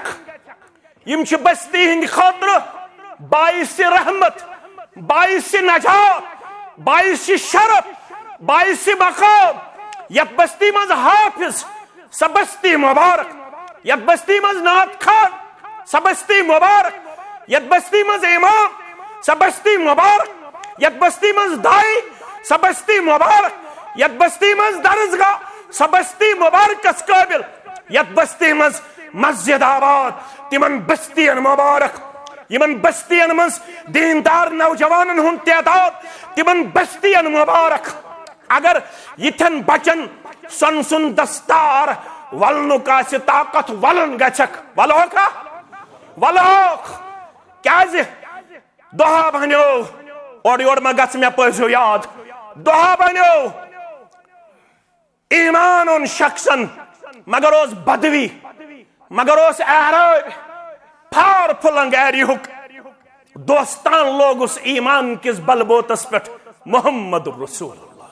یم چھ بستی ہند خاطر باعث رحمت باعث نجات باعث شرف باعث مقام یت بستی مز حافظ سب بستی مبارک یت بستی مز نعت خان سب بستی مبارک یت بستی مز امام سب بستی مبارک یت بستی مز دائی سب بستی مبارک یت بستی مز درسگاہ سب بستی مبارک اس قابل یت بستی مز مسجد آباد تمن بستین مبارک یمن بستین مز دیندار نوجوانن ہن تعداد تمن بستین مبارک اگر یتھن بچن سن سن دستار ولنک آس طاقت ولن گچھک ولوکا ولوک کیازِ دہا بنیو اور یور ما گژھ مے پٔزیو یاد دہا بنیو ایمان اون شخصن مگر اوس بدوی مگر اوس اعرابی پھار پھلنگ ایریہُک دوستان لوگُس ایمان کس بل بوتس پٮ۪ٹھ محمد رسول اللہ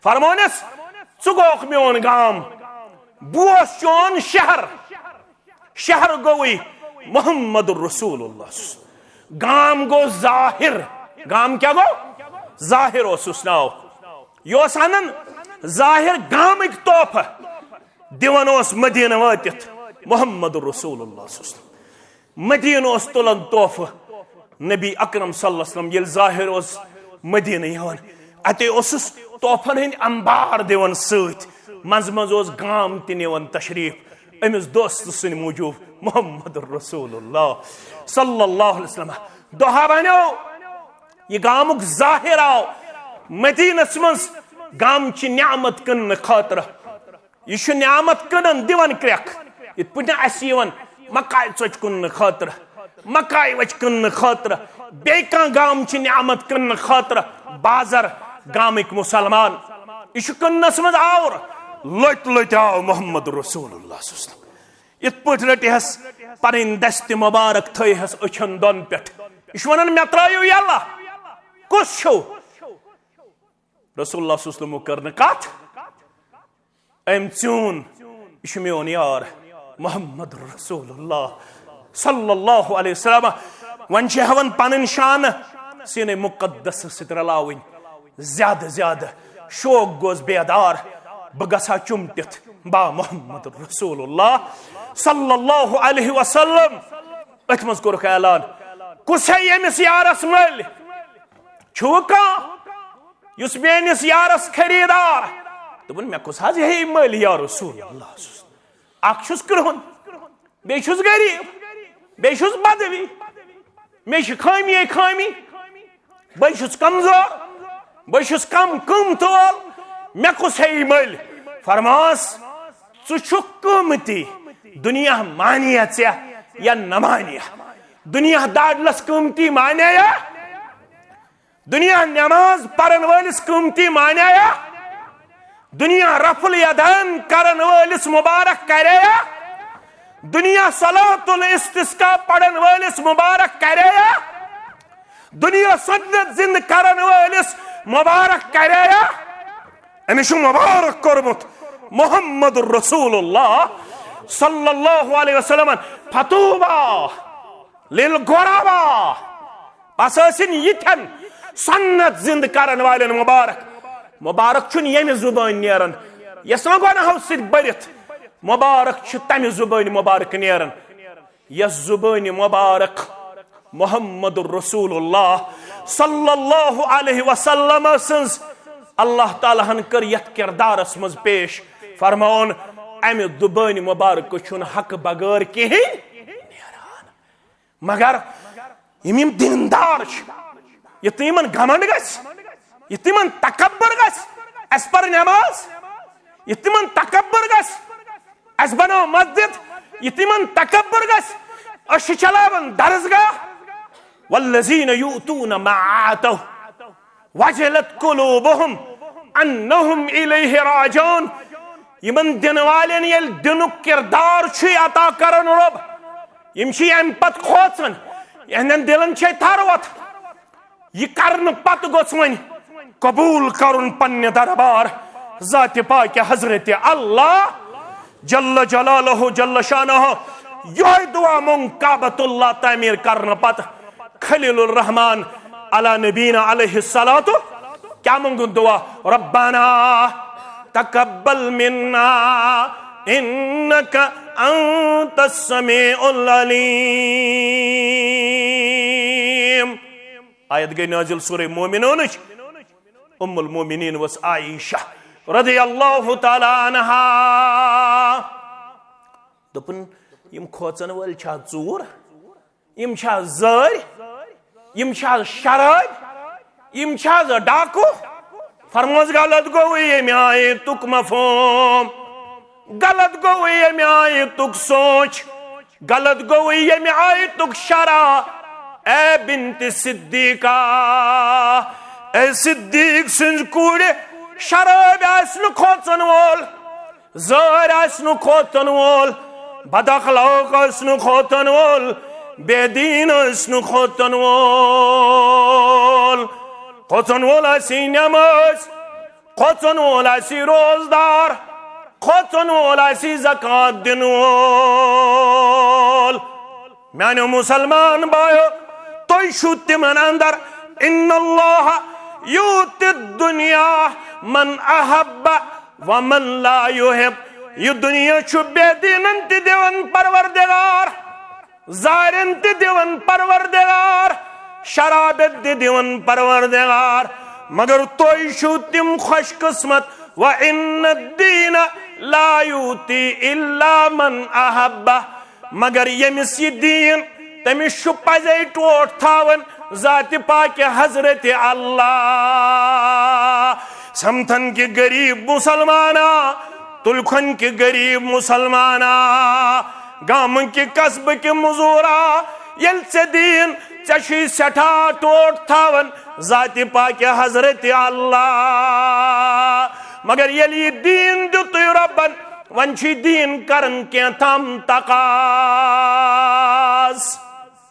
فرمونس ژٕ گوکھ میون گام بہٕ اوس چون شہر گوٚوٕے محمد رسول اللہ گام گو ظاہر گام کیا گو ظاہر اوسُس ناو یہ اوس انان ظاہر گامٕکۍ تحفہٕ دِوان اوس مدینہ وٲتِتھ محمد رسول اللہ مدینہ اوس تُلان تحفہٕ نبی اکرم صلی اللہ علیہ وسلم ییٚلہِ ظاہر اوس مدینہ یِوان اتے اوسُس تحفن ہٕنٛدۍ انبار دِوان سۭتۍ منٛزٕ منٛزٕ اوس گام تہِ نِوان تشریف أمِس دوستہٕ سٕنٛدِ موٗجوٗب محمد رسول اللہ صلی اللہ علیہ وسلم دۄہا بنیو یہ گامُک ظاہر آو مدینس منٛز گامچہِ نعمت کٕننہٕ خٲطرٕ یہ چھُ نعمت کٕنان دِوان کرٛٮ۪کھ یِتھ پٲٹھۍ اَسہِ یِوان مکاے ژۄچہِ کٕننہٕ خٲطرٕ مکاے وچہِ کٕننہٕ خٲطرٕ بیٚیہِ کانٛہہ گامچہِ نعمت کٕننہٕ خٲطرٕ بازر گامٕکۍ مُسلمان یہ چھُ کٕننس منٛز آوُر لٔٹۍ آو محمد رسول اللہ یِتھ پٲٹھۍ رٔٹِہس پنٕنۍ دستہِ مُبارک تھٲیہس أچھن دۄن پٮ۪ٹھ یہ چھُ ونان مےٚ ترٛٲیِو یلہٕ کُس چھُو رسول اللہ صلی اللہ علیہ وسلم کٔر نہٕ کتھ أمۍ ژیوٗن یہ چھُ میون یار محمد رسول اللہ صلی اللہ علیہ وسلم وۄنۍ چھِ ہٮ۪وان پنٕنۍ شانہٕ سیٖنہِ مُقدس سۭتۍ رلاوٕنۍ زیادٕ زیادٕ شوق گوس بیدار بہٕ گژھٕ ہا چُمٹِتھ با محمد رسول اللہ صلی اللہ علیہ وسلم أتھۍ منٛز کوٚرُکھ اعلان کُس ہے ییٚمِس یارس مٔلۍ چھُوٕ کانٛہہ یُس میٲنِس یارس خریٖدار دوٚپُن مےٚ کُس حظ ہے مٔلۍ یا رسول اللہ اکھ چھُس کرٛہُن بیٚیہِ چھُس غریٖب بیٚیہِ چھُس بدوی مےٚ چھِ خٲمی بہٕ چھُس کمزور بہٕ چھُس کم قۭمتھ وول مےٚ کُس ہے مٔلۍ فرماس ژٕ چھُکھ قۭمتی دُنیا مانیا ژےٚ یا نہ مانیا دُنیا داڈلس قۭمتی مانیا دُنیا نٮ۪ماز پرن وٲلِس قۭمتی مانیا دُنیا رفل یدین کرن وٲلِس مُبارک کریا دُنیا صلات الاستسقا پرن وٲلِس مُبارک کریا دُنیا سجدت زِنٛدٕ کرن وٲلِس مُبارک کریا أمِس چھُ مُبارک کوٚرمُت محمد رسول اللہ صلی اللہ علیہ وسلم فتوبہ للغربا بس ٲسِن یِتھٮ۪ن سنت زِنٛدٕ کرن والٮ۪ن مُبارک چھُنہٕ ییٚمہِ زُبٲنۍ نیران یۄس نہٕ گۄناہو سۭتۍ بٔرِتھ مُبارک چھُ تمہِ زُبٲنۍ مُبارک نیران یۄس زُبٲنۍ مُبارک محمد رسول اللہ صلی اللہ علیہ وسلم سٕنٛز اللہ تعالیٰ ہن کٔر یتھ کردارس منٛز پیش فرماوُن امہِ زُبٲنۍ مُبارکہٕ چھُنہٕ حقہٕ بغٲر کِہیٖنۍ نیران مگر یِم دیندار چھِ یِتھ نہٕ یِمن گھمنڈ گژھِ یِتھ یِمن تکبر گژھِ اَسہِ پر نٮ۪ماز یِتھ یِمن تکبر گژھِ اَسہِ بناو مسجد یِتھ یِمن تکبر گژھِ أسۍ چھِ چلاوان درسگاہ والذین یؤتون ما آتوا وجلت قلوبهم انہم الیہ راجعون یِمن دِنہٕ والٮ۪ن ییٚلہِ دِنُک کردار چھُے عطا کران رۄب یِم چھِ امہِ پتہٕ کھوژان یِہنٛدٮ۪ن دِلن چھے تھروت یہِ کرنہٕ پتہٕ گوٚژھ وۄنۍ قبوٗل کرُن پننہِ دربار ذاتِ پاکہِ حضرتِ اللہ جل جلالہ جل شانہ یہوے دعا مونگ کعبۃ اللہ تعمیٖر کرنہٕ پتہٕ خلیل الرحمان علی نبینا علیہ الصلاۃ کیا مونگُن دعا ربنا تقبل منا انک انت السمیع العلیم آیت گئی نازل سورہ مومنونٕچ ام المومنین was عائشہ رضی اللہ تعالی عنہا دوٚپُن یِم کھوژن وٲلۍ چھا ژوٗر یِم چھا زٲرۍ یِم چھا شرٲبۍ یِم چھا ڈاکوٗ فرموس غلط گوٚوٕے ییٚمہِ آیتُک مفہوم غلط گوٚوٕے ییٚمہِ آیتُک سونٛچ غلط گوٚوٕے ییٚمہِ آیتُک شرح اے بنت صدیقہ اے صدیق سنز کوڑے شراب آسن کھوچن وول زہر آسن کھوچن وول بد اخلاق آسن کھوچن وول بے دین آسن کھوچن وول کھوچن وول آسی نماز کھوچن وول آسی روزدار کھوچن وول آسی زکاة دن وول میانو مسلمان بایو توی شو تمن اندر ان اللہ یوت الدنیا من احب ومن لا یحب یہ دنیا چھو بے دینن تی دیون پروردگار زائرن تی دیون پروردگار شرابت تی دیون پروردگار مگر توی شو تم خوش قسمت وَإِنَّ الدِّينَ لَا يُوتِي إِلَّا مَنْ أَحَبَّهُ مگر یمس یہ دین تمس شو پزے ٹوٹ تھاون ذات پاک حضرت اللہ سمتھن کی غریب مسلمانا تلکھن کی غریب مسلمانا گام کی قصب کی مزورا یل سے دین چشی سٹھا ٹوٹ تھاون ذات پاک حضرت اللہ مگر یلی دین دیتوی ربن ونچی دین کرن کی تھام تقاز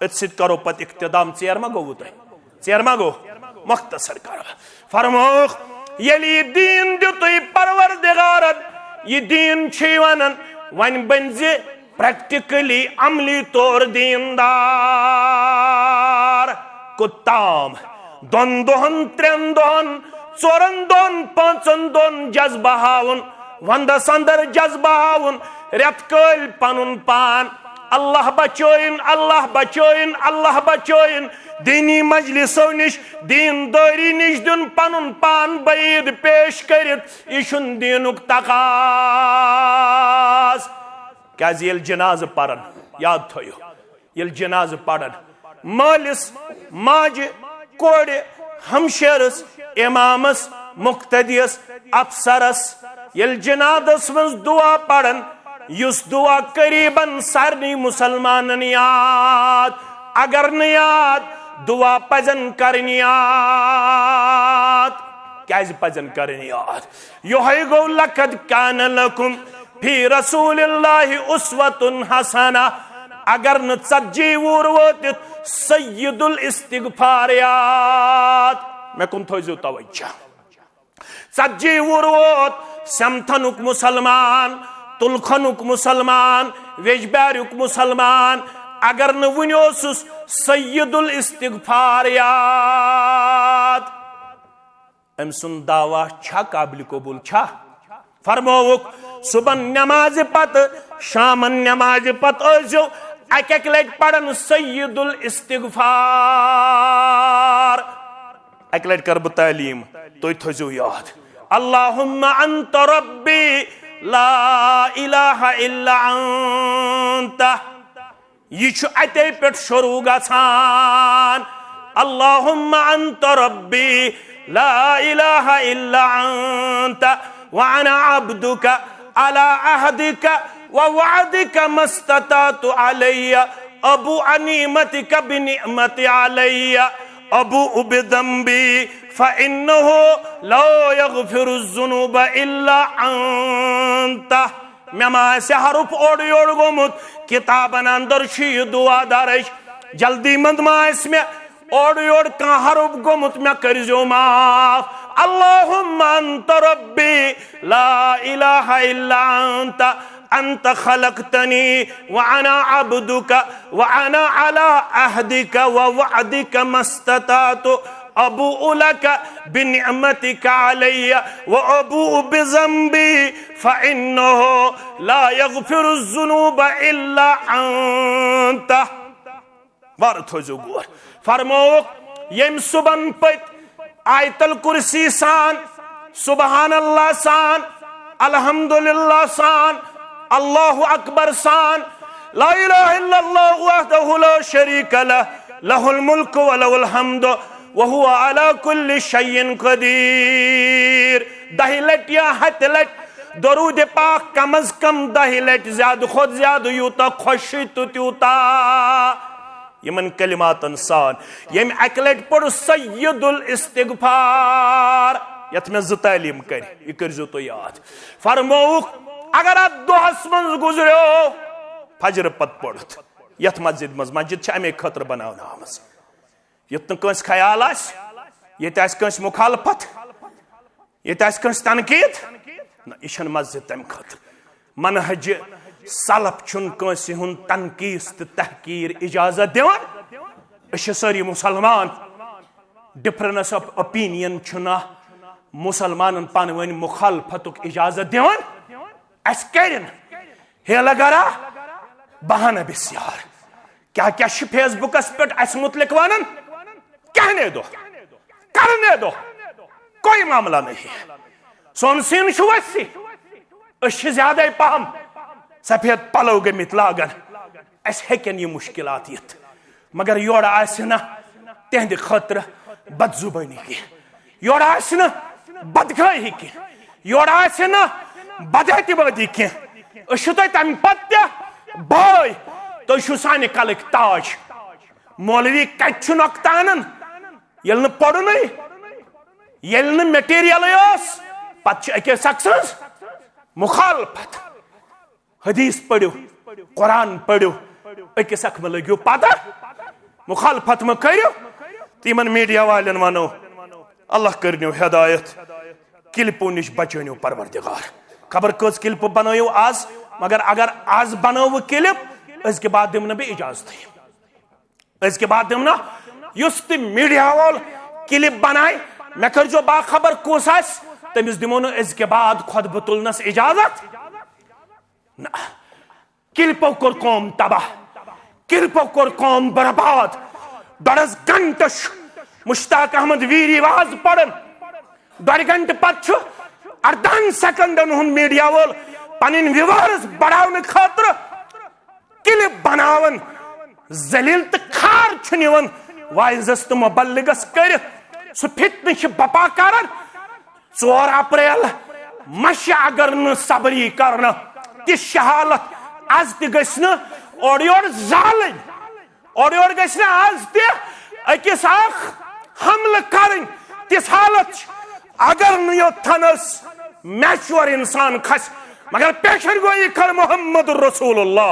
اتسید کرو پت اقتدام چیر ما گو چیر ما گو مختصر کرو فرموخ یلی دین دیتوی پروردگارن یہ دین چھیونن ون بنزی پریکٹیکلی عملی طور دیندار کتام دون دون ترین دون ژورن دون پانچن دون جذبہ ہاون وندس اندر جذبہ ہاون ریت کل پنن پان اللہ بچوین اللہ بچوین اللہ بچوین دینی مجلسو نش دین داری نش دن پنن پان بعید پیش کرت یہ دینک تقاض کیازِ یل جناز پرن یاد تھویو یل جناز پرن مالس ماج کوڑ ہمشیرس امامس مقتدیس افسرس یل جنازس من دعا پڑن یس دعا قریباً سارنی مسلمانن یاد اگر نیاد دعا پزن کرن یاد کیازِ پزن کرن یاد یوہی گو لقد کان لکم فی رسول اللہ اسوۃ حسنہ اگر نہ ژتجی وُہر وٲتِتھ سید الاستغفار یاد میں کن تھٲیزیو توجہ ژتجی وُہر ووت سمتھنُک مسلمان تلکھنُک مسلمان ویجبیاریُک مسلمان اگر نہ وُنہِ اوسُس سید الاستغفار یاد أمۍ سُنٛد دعوا چھا قابل قبول چھا فرمووُکھ صبحن نماز پتہٕ شامن نماز پتہٕ ٲسۍزیو اکہِ اکہِ لٹہِ پرن سید الاستغفار اکہِ لٹہِ کر بہٕ تعلیٖم تُہۍ تھٲیزیو یاد اللہم انت ربی لا الہ الا انت یہ چھُ اتے پٮ۪ٹھ شروع گژھان اللہم انت ربی لا الہ الا انت وانا عبدك على عهدك ووعدك ما استطعت علي ابوء نعمتك بنعمتي علي ابوء بذنبي فانه لا يغفر الذنوب الا انت مے ما آسہِ حرف اوڑ یوڑ گومُت کتابن اندر چھِ یہِ دعا درج جلدی مند ما آسہِ مے اوڑ یوڑ کانٛہہ حرف گومُت مے کٔرۍزیو معاف اللہم انت ربی لا الہ الا انت انت خلقتنی وانا عبدک وانا على عہدک ووعدک ما استطعت ابوء لک بنعمتک علی وابوء بذنبی فانه لا یغفر الذنوب الا انت بارت ہو جو گور فرموک یم صبحن پت آیت الکرسی سان سبحان اللہ سان الحمدللہ سان اللہ اکبر سان لا الہ الا اللہ وحدہ لا شریک لہ الملک ولہ الحمد وہو علی کل شیء قدیر دہی لٹ یا ہت لٹ درود پاک کم از کم 10 لٹ زیادہ خود زیادہ یوتا خوشی تو تیوتا یمن کلماتن سان یم اکہ لٹ پڑھ سید الاستغفار یت میں تعلیم کر یہ کرزو تو یاد فرموک اگر ات دہس من گزریو فجر پت پڑھت یت مسجد چھ امی خطر بناون آمز یت نس خیال آس یت آس کنس مخالفت یت آس کنس تنقید یہ مسجد تم خطر منہج سلف چھن کنس ہن تنقید تو تحقیر اجازت دیوان اس ساری مسلمان ڈفرنس آف اوپینین چھنا مسلمان پانوین مخالفتک اجازت دیوان اس کرن ہیلا گرا بہانہ بسیار کیا فیس بکس پہ اس متعلق ونن کہنے دو کرنے دو کوئی معاملہ نہیں سون سین ویسی اس زیادہ پہم سفید پلو گمت لاگن اس ہیکن یہ مشکلات یت مگر یور آسنا تہند خاطر بد زبانی کی یور آسنا بدخواہی کی یور آسنا بد اعتمادی کی اس تم پتہ بھائی تو سانہ کلک تاج مولوی کت نقطانن یل پڑھن یل میٹیریل پتہ اکس اکسز مخالفت حدیث پڑھو قرآن پڑھو اکس اک میں لگو پتہ مخالفت میں کرو تمن میڈیا والن ونو اللہ کرنو ہدایت کلپو نش بچنو پروردگار خبر کس کلپ بنو آز مگر اگر آز بنو کلپ اس کے بعد دمنا بھی اجازت اس کے بعد دمنا یس تہ میڈیا وول کلپ بنائے میں کر جو باخبر کس آس تمس دمو اس کے بعد خطبہ تلنس اجازت نہ کلپو کور قوم تباہ کلپو کور قوم برباد ڈڑس گھنٹش مشتاق احمد ویری واز پڑھن ڈڑ گھنٹہ پتہ 18 سیکنڈن ہن میڈیا وول پنن ویورز بڑھاون خاطر کلپ بناون ذلیل تو کھار چھنیون وائزس تو مبلغس کر سہ فتنہ چھ بپا کرن 4 اپریل مش اگر ن صبری کرنا تس شہالت آز تہ گژھِ نہٕ اورٕ یورٕ زالٕنۍ اورٕ یورٕ گژھِ نہٕ آز تہ أکِس اکھ حملہٕ کرٕنۍ تِژھ حالت چھِ اگر نہٕ یوٚتتھن میچور انسان کھسہِ مگر پیشن گوئی کر محمد رسول اللہ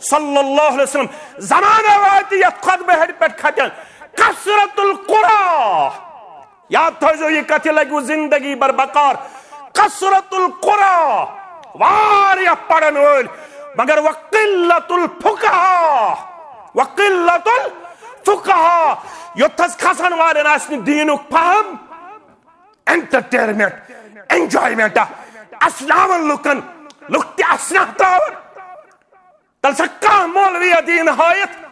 صلی اللہ علیہ وسلم زمانہ واتی یت خطبہ ہڈ پہ کھتن کثرت القرآ یاد تھو یہ کتھ لگو زندگی بر بقار کثرت القرآ واریا پڑھن ول مگر وقلت الفقہا وقلت الفقہا یوتھس کھسن والن آسن دینک فہم انٹرٹینمنٹ انجوائمنٹ اسناون لکن لک تہ اسنا تراون تل سا کان مولوی دین ہایت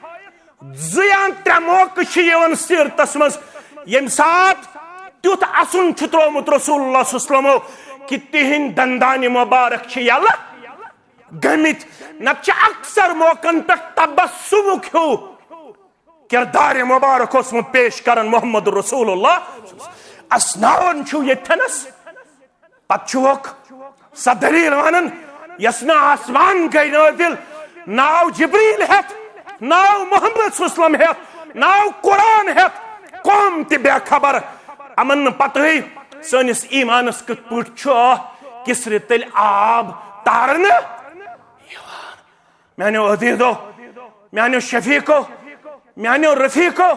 زیان 3 موقع سیرتس مز یم سات تیت اسن ترومت رسول اللہ صلی اللہ علیہ وسلم کہ تہند دندان مبارک یل گمت نت اکثر موقعن پہ تبسمک ہیو کردار مبارک اوسمت پیش کرن محمد رسول اللہ اسناون یتھنس پتہ سا دلیل ونن یسنا آسمان گئی نازل ناو جبریل ہت ناو محمد صلی اللہ علیہ وسلم ہت ناو قرآن ہت قوم تہ بے خبر امن پتہ سنس ایمانس کت پٹ کسر تل آب تارن میانو عزیزو میانو شفیقو میانو رفیقو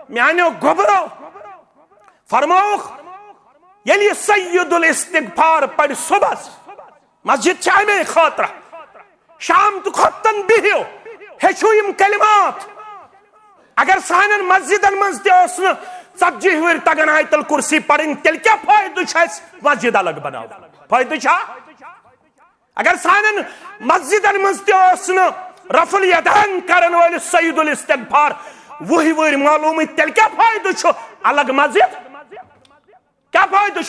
میانو گبرو فرموخ یلی سید الاستغفار پڑھ صبح مسجد چاہے خاطر شام تو خطن بہیو ہیچو یم کلمات اگر سانن مسجدن مز تہ 40 ور تگن آیت الکرسی پڑھن تیل کیا فائدہ چھس مسجد الگ بناو فائدہ چھا اگر سانن مسجدن مز تہ رفع الیدین کرن ول سید الاستغفار 20 ور معلوم تیل کیا فائدہ چھ الگ مسجد کیا فائدہ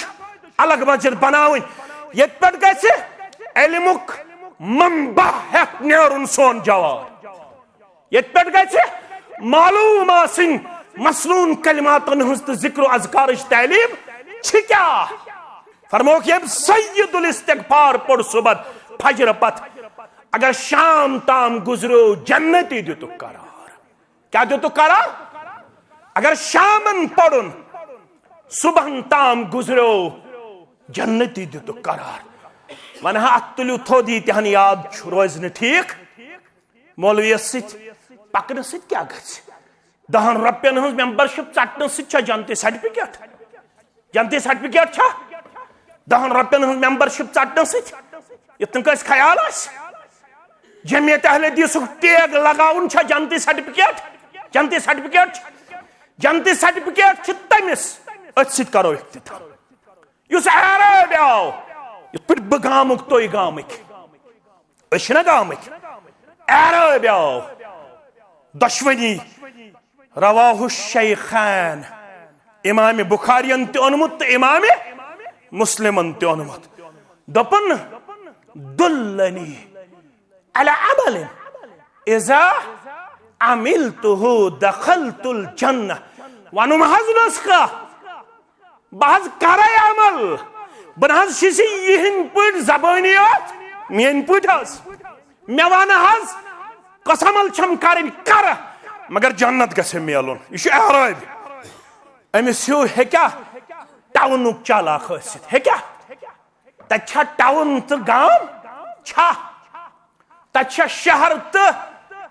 الگ مسجد بناون یت پہ گژھِ علمک منبع ہیت نیرن سون جواب یت پہ گژھِ معلوم آسن مسنون کلماتن ہنز تو ذکر و اذکارش تعلیم چھ کیا فرموک یہ سید الاستغفار پڑھ صبح فجر پت اگر شام تام گزرو جنتی دیتو قرار کیا دیتو قرار؟ اگر شامن پڑھن صبحن تام گزرو جنتی دیتو قرار. ونہا اتلیو تھو دی تہن یاد روز ٹھیک مولویس ست پکن ست کیا گھس 10 رۄپین ہنز ممبرشپ ژٹن ست چھا جنتی سرٹیفکیٹ چھا 10 رۄپین ہنز ممبرشپ ژٹن ست یتن کس خیال آس جمعیت اہل حدیثک ٹیگ لگاون چھا جنتی سرٹیفکیٹ چھ تمس ات ست کرو اختتام یس عرب آو یت پٹ بہ گامک توی گامک اشنا گامک عرب آو دشونی رواہ الشیخین امام بخارین تہ اونمت تہ امام مسلمن تہ اونمت دپن دلنی علی عمل اذا عملته دخلت الجنہ ونم حض نسخہ بہز کرے عمل بن حض شسی یہن پٹ زبانیات مین پٹ حض میوان حض قسمل چھم کرن کر مگر جنت گژھے میلن یہ عرب امس ہیو ہیکیا ٹاؤنک چالاک ٲسِتھ ہیکیا تتہِ چھا ٹاؤن تہٕ گام چھا تتہِ چھا شہر تہٕ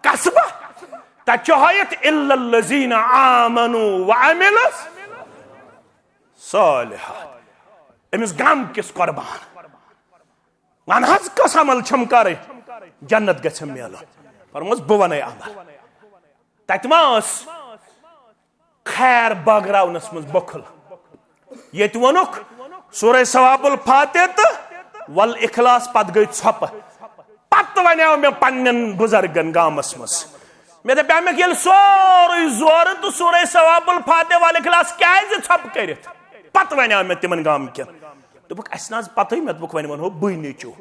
قصبہ تتہِ چھُ ہٲیِتھ الا الذین آمنوا وعملوا صالحات امس گام کس قربان ون حظ کس عمل چھم کرے جنت گژھے میلن فرموس بہ ونے عمل تتہِ ما ٲس خیر بٲگراونس منٛز بخل ییٚتہِ ووٚنُکھ سورہ ثواب الفاتح تہٕ ول اخلاص پتہٕ گٔے ژھۄپہٕ پتہٕ وَنیو مےٚ پننٮ۪ن بُزرگن گامس منٛز مےٚ دپیٛامٮ۪کھ ییٚلہِ سورُے زورٕ تہٕ سورہ ثواب الفاتح ول اخلاص کیٛازِ ژھۄپہٕ کٔرِتھ پتہٕ وَنیو مےٚ تِمن گامکٮ۪ن دوٚپُکھ اَسہِ نہ حظ پتہٕے مےٚ دوٚپُکھ وۄنۍ ونہو بٕے نیٚچوٗ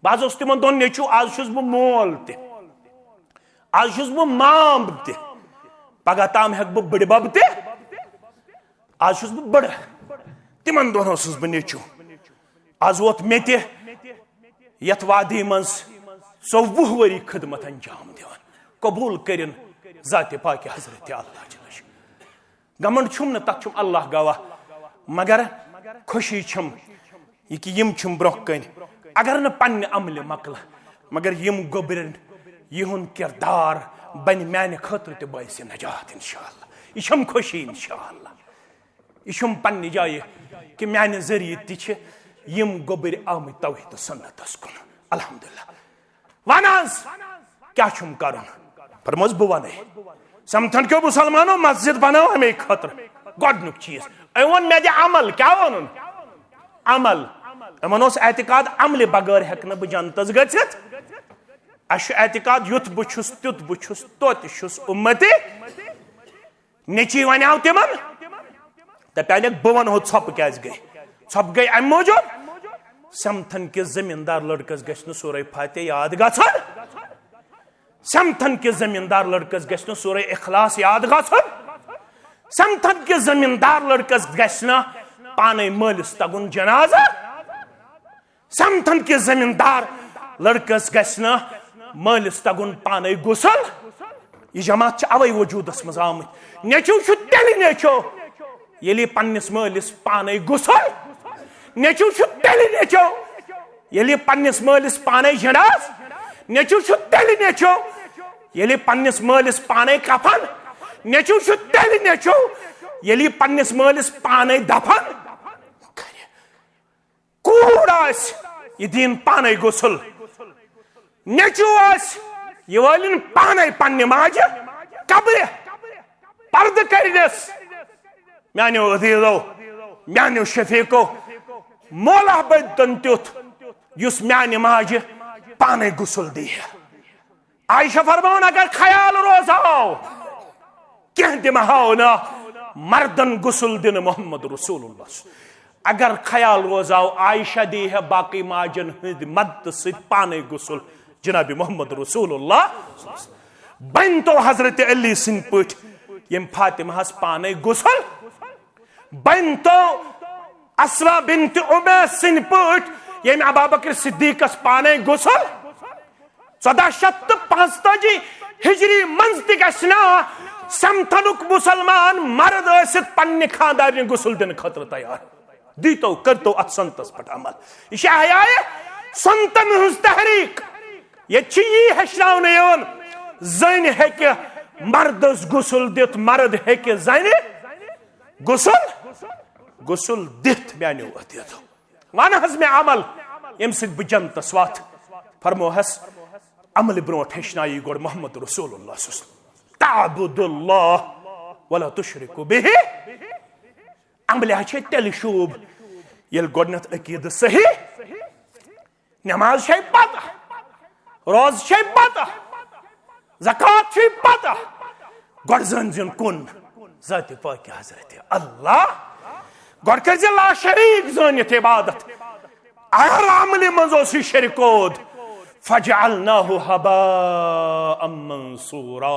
بہٕ حظ اوسُس تِمن دۄن نیٚچوٗ آز چھُس بہٕ مول تہِ آز چھُس بہٕ مامب تہِ پگہہ تام ہیٚکہٕ بہٕ بٕڈِبب تہِ آز چھُس بہٕ بٕڈٕ تِمن دۄن اوسُس بہٕ نیٚچوٗ آز ووت مےٚ تہِ یتھ وادی منٛز 24 ؤری خدمت انجام دِوان قبوٗل کٔرِن ذاتِ پاکہِ حضرت اللہ گمنڈ چھُم نہٕ تتھ چھُم اللہ گواہ مگر خوشی چھم یہ کہ یم چھم برونٛہہ کٔنۍ اگر نہٕ پننہِ عملہِ مۄکلہٕ مگر یم گوٚبرن یِہُنٛد کردار بنہِ میانہِ خٲطرٕ تہِ باعثِ نجات انشاءاللہ یہ چھم خوشی انشاءاللہ یہ چھم پننہِ جایہِ کہ میانہِ ذریعہ تہِ چھِ یم گوٚبٕرۍ آمٕتۍ توحیٖد تہٕ سنتس کُن الحمدللہ ون حظ کیٛاہ چھُم کرُن فرموس بہٕ ونے سمتھن کیو مسلمانو مسجد بناو امے خٲطرٕ گۄڈنیُک چیٖز أمۍ ووٚن مےٚ دِ عمل کیٛاہ ووٚنُن عمل یِمن اوس اعتقاد عملہِ بغٲر ہٮ۪کہٕ نہٕ بہٕ جنتس گٔژھِتھ اسہِ چھُ اعتقاد یُتھ بہٕ چھُس تیُتھ بہٕ چھُس توتہِ چھُس اُمتی نیٚچی ونیو تِمن دپیٛانٮ۪کھ بہٕ ونہو ژھۄپہٕ کیٛازِ گٔے ژھۄپہٕ گٔے امہِ موٗجوٗب سمتھن کِس زٔمیٖندار لڑکس گژھِ نہٕ سورہ فاتح یاد گژھُن سمتھن کِس زٔمیٖندار لڑکس گژھِ نہٕ سورہ اخلاص یاد گژھُن سمتھن کِس زٔمیٖندار لڑکس گژھِ نہٕ پانے مٲلِس تگُن جنازہ سمتھن کِس زٔمیٖندار لڑکس گژھِ نہٕ مٲلِس تگُن پانے غسل یہ جماعت چھِ اوے وجوٗدس منٛز آمٕتۍ نیٚچوٗ چھُ تیٚلہِ نیٚچوٗ ییٚلہِ یہِ پننِس مٲلِس پانے غسل نیٚچوٗ چھُ تیٚلہِ نیٚچوٗ ییٚلہِ یہِ پننِس مٲلِس پانے جناز نیٚچوٗ چھُ تیٚلہِ نیٚچوٗ ییٚلہِ یہِ پننِس مٲلِس پانے کفن نیٚچوٗ چھُ تیٚلہِ نیٚچوٗ ییٚلہِ یہِ پننِس مٲلِس پانے دفن کرِ کوٗر آسہِ یہِ دِیِن پانے غسل نیٚچوٗ آسہِ یہِ وٲلِن پانے پننہِ ماجہِ قبرِ پردٕ کٔرِنس میانیو عزیزو میانیو شفیقو مولا بدتن تیُتھ یُس میانہِ ماجہِ پانے غسل دِیہِ عائشہ فرمان اگر خیال روزاو کینٛہہ دِمہٕ ہاو نہٕ مردن غسل دِنہٕ محمد رسول اللہ اگر خیال روزاو عائشہ دی ہے باقی ماجن ہند مدد سۭتۍ پانے غسل جناب محمد رسول اللہ بن تو حضرت علی سٕنٛدۍ پٲٹھۍ یم فاطمہس پانے غسل بن تو اسما بنت عمیس سٕنٛدۍ پٲٹھۍ یم ابابکر صدیقس پانے غسل 1485 ہجری منٛز تہِ گژھِ نہٕ سمتنک مسلمان مرد ٲسِتھ پننہِ خاندارنہِ غسل دِنہٕ خٲطرٕ تیار دیٖتو کٔرتو اتھ سنتس پٮ۪ٹھ عمل یہِ چھِ حیایہِ سنتن ہٕنٛز تحریٖک ییٚتہِ چھِ یی ہیٚچھناونہٕ یِوان زٔنۍ ہیٚکہِ مردس غسل دِتھ مرد ہیٚکہِ زنہِ غسل دِتھ میانیو أتیتو ون حظ مےٚ عمل ییٚمہِ سۭتۍ بہٕ جنتس واتہٕ فرموہس عملہِ برونٛٹھ ہیٚچھنایی گۄڈٕ محمد رسول اللہ صلی تعبد اللہ ولا تشرک بِہ عملہِ چھے تیٚلہِ شوٗب ییٚلہِ گۄڈنٮ۪تھ عقیٖدٕ صحیح نٮ۪ماز چھے پتہ روزٕ چھے پتہ زکات چھے پتہ گۄڈٕ زٲنۍ زِن کُن ذاتِ پاکہِ حضرت اللہ گۄڈٕ کٔرۍ زِ لا شریٖک زٲنِتھ عبادت اگر عملہِ منٛز اوس یہِ شرکود فجعلناه هباء منصورا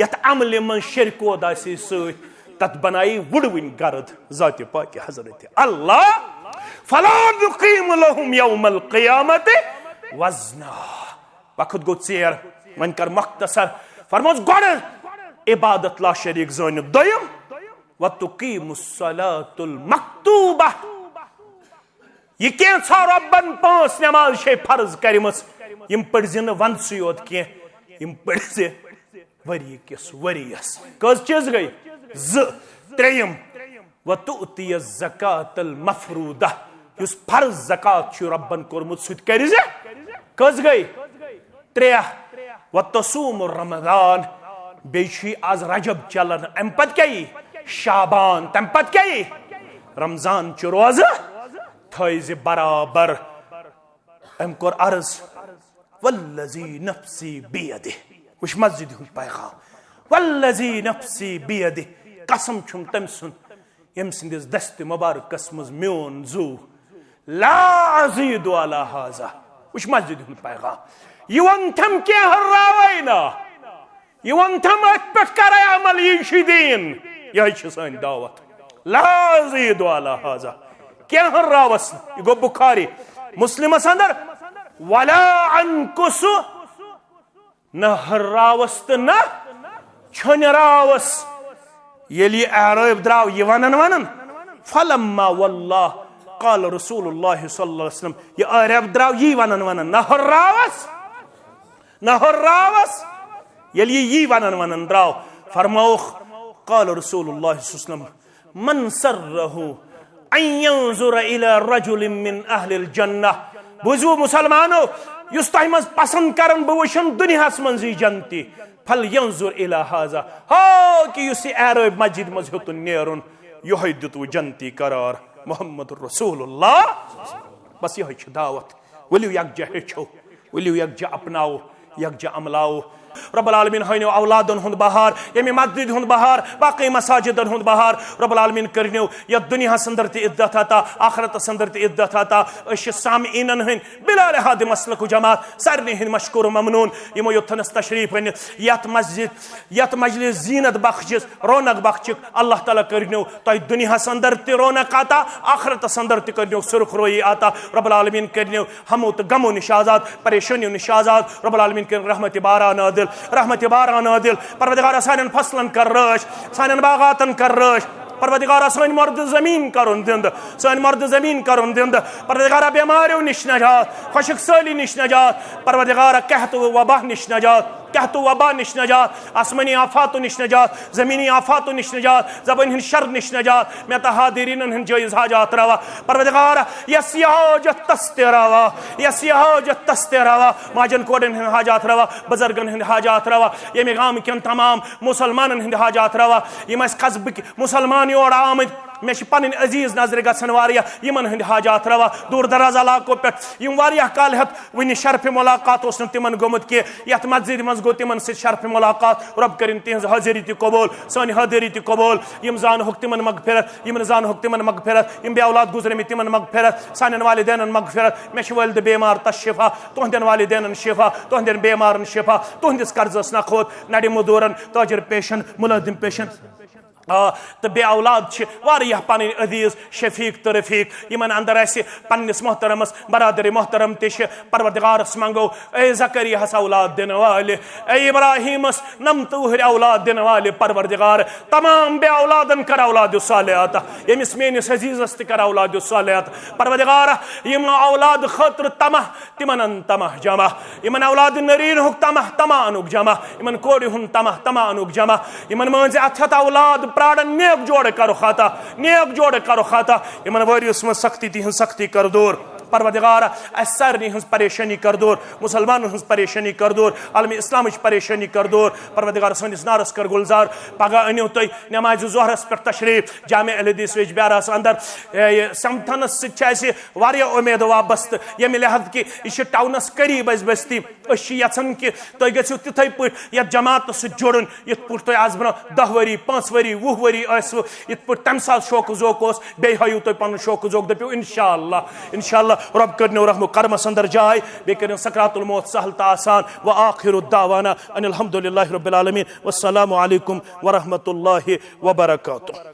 یتھ عملہِ منٛز شرکود آسہِ سۭتۍ تتھ بنایی وُڑوٕنۍ گرد ذاتِ پاکہِ حضرت اللہ فلا نقیم لهم یوم القیامت وزنا وقت گوٚو ژیر وۄنۍ کر مختصر فرموس گۄڈٕ عبادت لا شریٖک زٲنِتھ دوٚیِم وتقیم الصلاة المکتوبہ یہ کینٛژھا رۄبن 5 نٮ۪ماز چھے فرض کٔرمٕژ یم پٔرۍ زِ نہٕ ونٛدسٕے یوت کینٛہہ یم پٔرۍ زِ ؤری کِس ؤرِیس کٔژ چیٖز گٔے 2 ترٛیٚیِم وتؤتی الزکاة المفروٗدہ یُس فرض زکات چھُ رۄبن کوٚرمُت سُہ تہِ کٔرۍ زِ کٔژ گٔے 3 وتصوم رمضان بیٚیہِ چھُے آز رجب چلان امہِ پتہٕ کیٛاہ یی شابان تمہِ پتہٕ کیٛاہ یی رمضان چہِ روزٕ تھٲے زِ برابر أمۍ کوٚر عرض والذی نفسی بیدہ وٕچھ مسجدِ ہُنٛد پیغام والذی نفسی بیدہ قسم چھُم تٔمۍ سُنٛد ییٚمہِ سٕنٛدِس دستہِ مبارکس منٛز میون زُو لا ازیٖد علی ہذا وٕچھ مسجدِ ہُنٛد پیغام یہِ ووٚنتھم کینٛہہ ہُرراوے نا یہِ ووٚنتھم أتھۍ پٮ۪ٹھ کرے عمل یی چھُ دیٖن یِہے چھِ سٲنۍ دعوت لا ازیٖد علی ہذا کینٛہہ ہُرراوس یہِ گوٚو بخاری مسلمس اندر ولا انقص نہ ہُرراوس تہٕ نہ چھٔنراوس ییٚلہِ یہِ عرٲبۍ درٛاو یہِ ونان فلما واللہ قال رسول اللہ صلی اللہ علیہ وسلم یہ عرب درٛاو یی ونان نہ ہُرراوس ییٚلہِ یہِ یی ونان درٛاو فرمووُکھ قال رسول اللہ صلی اللہ علیہ وسلم من سرہ ان ينظر الى رجل من اہل الجنہ بوٗزِو مُسلمانو یُس تۄہہِ منٛز پسنٛد کران بہٕ وٕچھن دُنیاہس منٛز یی جنتی فل ينظر الى هذا ہو کہ یُس یہِ عرٲبۍ مسجد منٛز ہیوٚتُن نیرُن یِہوے دیُتوٕ جنتی قرار محمد رسول اللہ بس یِہوے چھِ دعوت ؤلِو یکجا ہیٚچھو ؤلِو یکجا اپناوو یکجا عملاوو رب العالمین ہٲنِو اولادن ہُنٛد بہار ییٚمہِ مسجد ہُنٛد بہار باقٕے مساجدن ہُنٛد بہار رب العالمین کٔرنو یتھ دُنیاہس انٛدر تہِ عزت عطا آخرتس انٛدر تہِ عزت عطا أسۍ چھِ سامعیٖنن ہٕنٛدۍ بلا لحاظ مسلک و جماعت سارنٕے ہٕنٛدۍ مشکوٗر و ممنوٗن یِمو یوٚتھنس تشریٖف أنِتھ یتھ مجلس زیٖنت بخشس رونق بخشِکھ اللہ تعالیٰ کٔرنو تۄہہِ دُنیاہس انٛدر تہِ رونق عطا آخرتس انٛدر تہِ کٔرنو سُرخ رویی عطا رب العالمین کٔرنو ہمو تہٕ غمو نِش آزاد پریشٲنیو نِش آزاد رب العالمین کٔرِنۍ رحمتِ بارا نادِل رحمتِ بارا نادِل پروردگارا سانٮ۪ن فصلن کر رٲچھ سانٮ۪ن باغاتن کر رٲچھ پروردگارا سٲنۍ مرد زمیٖن کرُن دِنٛدٕ سٲنۍ مرد زمیٖن کرُن دِنٛدٕ پروردگارا بٮ۪ماریو نِش نجات خۄشک سٲلی نِش نجات پروردگارا قحطو وبا نِش نجات قحطو وبا نِش نجات آسمٲنی آفاتو نِش نجات زمیٖنی آفاتو نِش نجات زبٲنۍ ہٕنٛدۍ شر نِش نجات مےٚ تہٕ حاضریٖنن ہٕنٛدۍ جٲیِز حاجات روا پروردگارا یۄس یہِ حاجت تس تہِ روا یۄس یہِ حاجت تس تہِ روا ماجن کورٮ۪ن ہٕنٛدۍ حاجات روا بُزرگن ہٕنٛدۍ حاجات روا ییٚمہِ گامہٕ تمام مُسلمانن ہٕنٛدۍ حاجات روا یِم اَسہِ قصبٕکۍ مُسلمان یور آمٕتۍ مےٚ چھِ پنٕنۍ عزیٖز نظرِ گژھان واریاہ یِمن ہٕنٛدۍ حاجات روا دوٗر دراز علاقو پٮ۪ٹھ یِم واریاہ کالہِ ہٮ۪تھ وُنہِ شرفہِ مُلاقات اوس نہٕ تِمن گوٚمُت کینٛہہ یتھ مسجدِ منٛز گوٚو تِمن سۭتۍ شرفہِ مُلاقات رۄب کٔرِنۍ تِہنٛز حٲضری تہِ قبوٗل سٲنۍ حٲضری تہِ قبوٗل یِم زانہوکھ تِمن مغفرت یِم نہٕ زانہوکھ تِمن مغفرت یِم بے اولاد گُزرٲمٕتۍ تِمن مغفرت سانٮ۪ن والدینن مغفرت مےٚ چھِ وٲلدٕ بٮ۪مار تس شفا تُہنٛدٮ۪ن والدینن شفا تُہنٛدٮ۪ن بٮ۪مارن شفا تُہنٛدِس قرضس نکھوت نرِ موٚزوٗرن تٲجر پیشن مُلٲزِم پیشن تو بے اولاد واریاہ پن عزیز شفیق تو رفیق یمن اندر اسہ پنس محترمس برادر محترم تش پروردگارس منگو اے زکریاہس اولاد دن والے اے ابراہیمس نمتوہر اولاد دن والے پروردگار تمام بے اولادن کر اولاد صالح عطا یمس میانس عزیزس تہ کر اولاد صالح عطا پروردگار یم اولاد خاطر تمہ تمن ان تمہ جمع یمن اولاد نرین ہک تمہ تمہ انک جمع یمن کوڑ ہن تمہ تمہ انک جمع یمن منز اتھت اولاد پراڑن نیک جوڑ کرو خاطا نیک جوڑ کرو خاطا یمن وریس من سختی تہن سختی کر دور پروردگار اس سارنی ہنز پریشانی کر دور مسلمان ہنز پریشانی کر دور عالم اسلامچ پریشانی کر دور پروردگار سنس نارس کر گلزار پگہ انیو تھی نماز ظہرس پہ تشریف جامع الحدیث ویج بیارس اندر سمتھنس سی امید وابست یمہ لحاظ کہ یہ ٹاؤنس قریب اس بستی یژھان کہ تھی گھو تتھے پہ یت جماعت ست جڑن یت پہ تھی آز برہ 10 ؤری 5 ؤری 20 ؤری ٲسوٕ یت پہ تمہ سات شوق ذوق اس بیٚیہِ ہٲیِو تُہۍ پنُن شوق ذوق دٔپِو انشاءاللہ رب کرنو رحم و کرمس اندر جائے بے کرن سکرات الموت سہل تا آسان وآخر الدعوانا ان الحمدللہ رب العالمین والسلام علیکم ورحمۃ اللہ وبرکاتہ.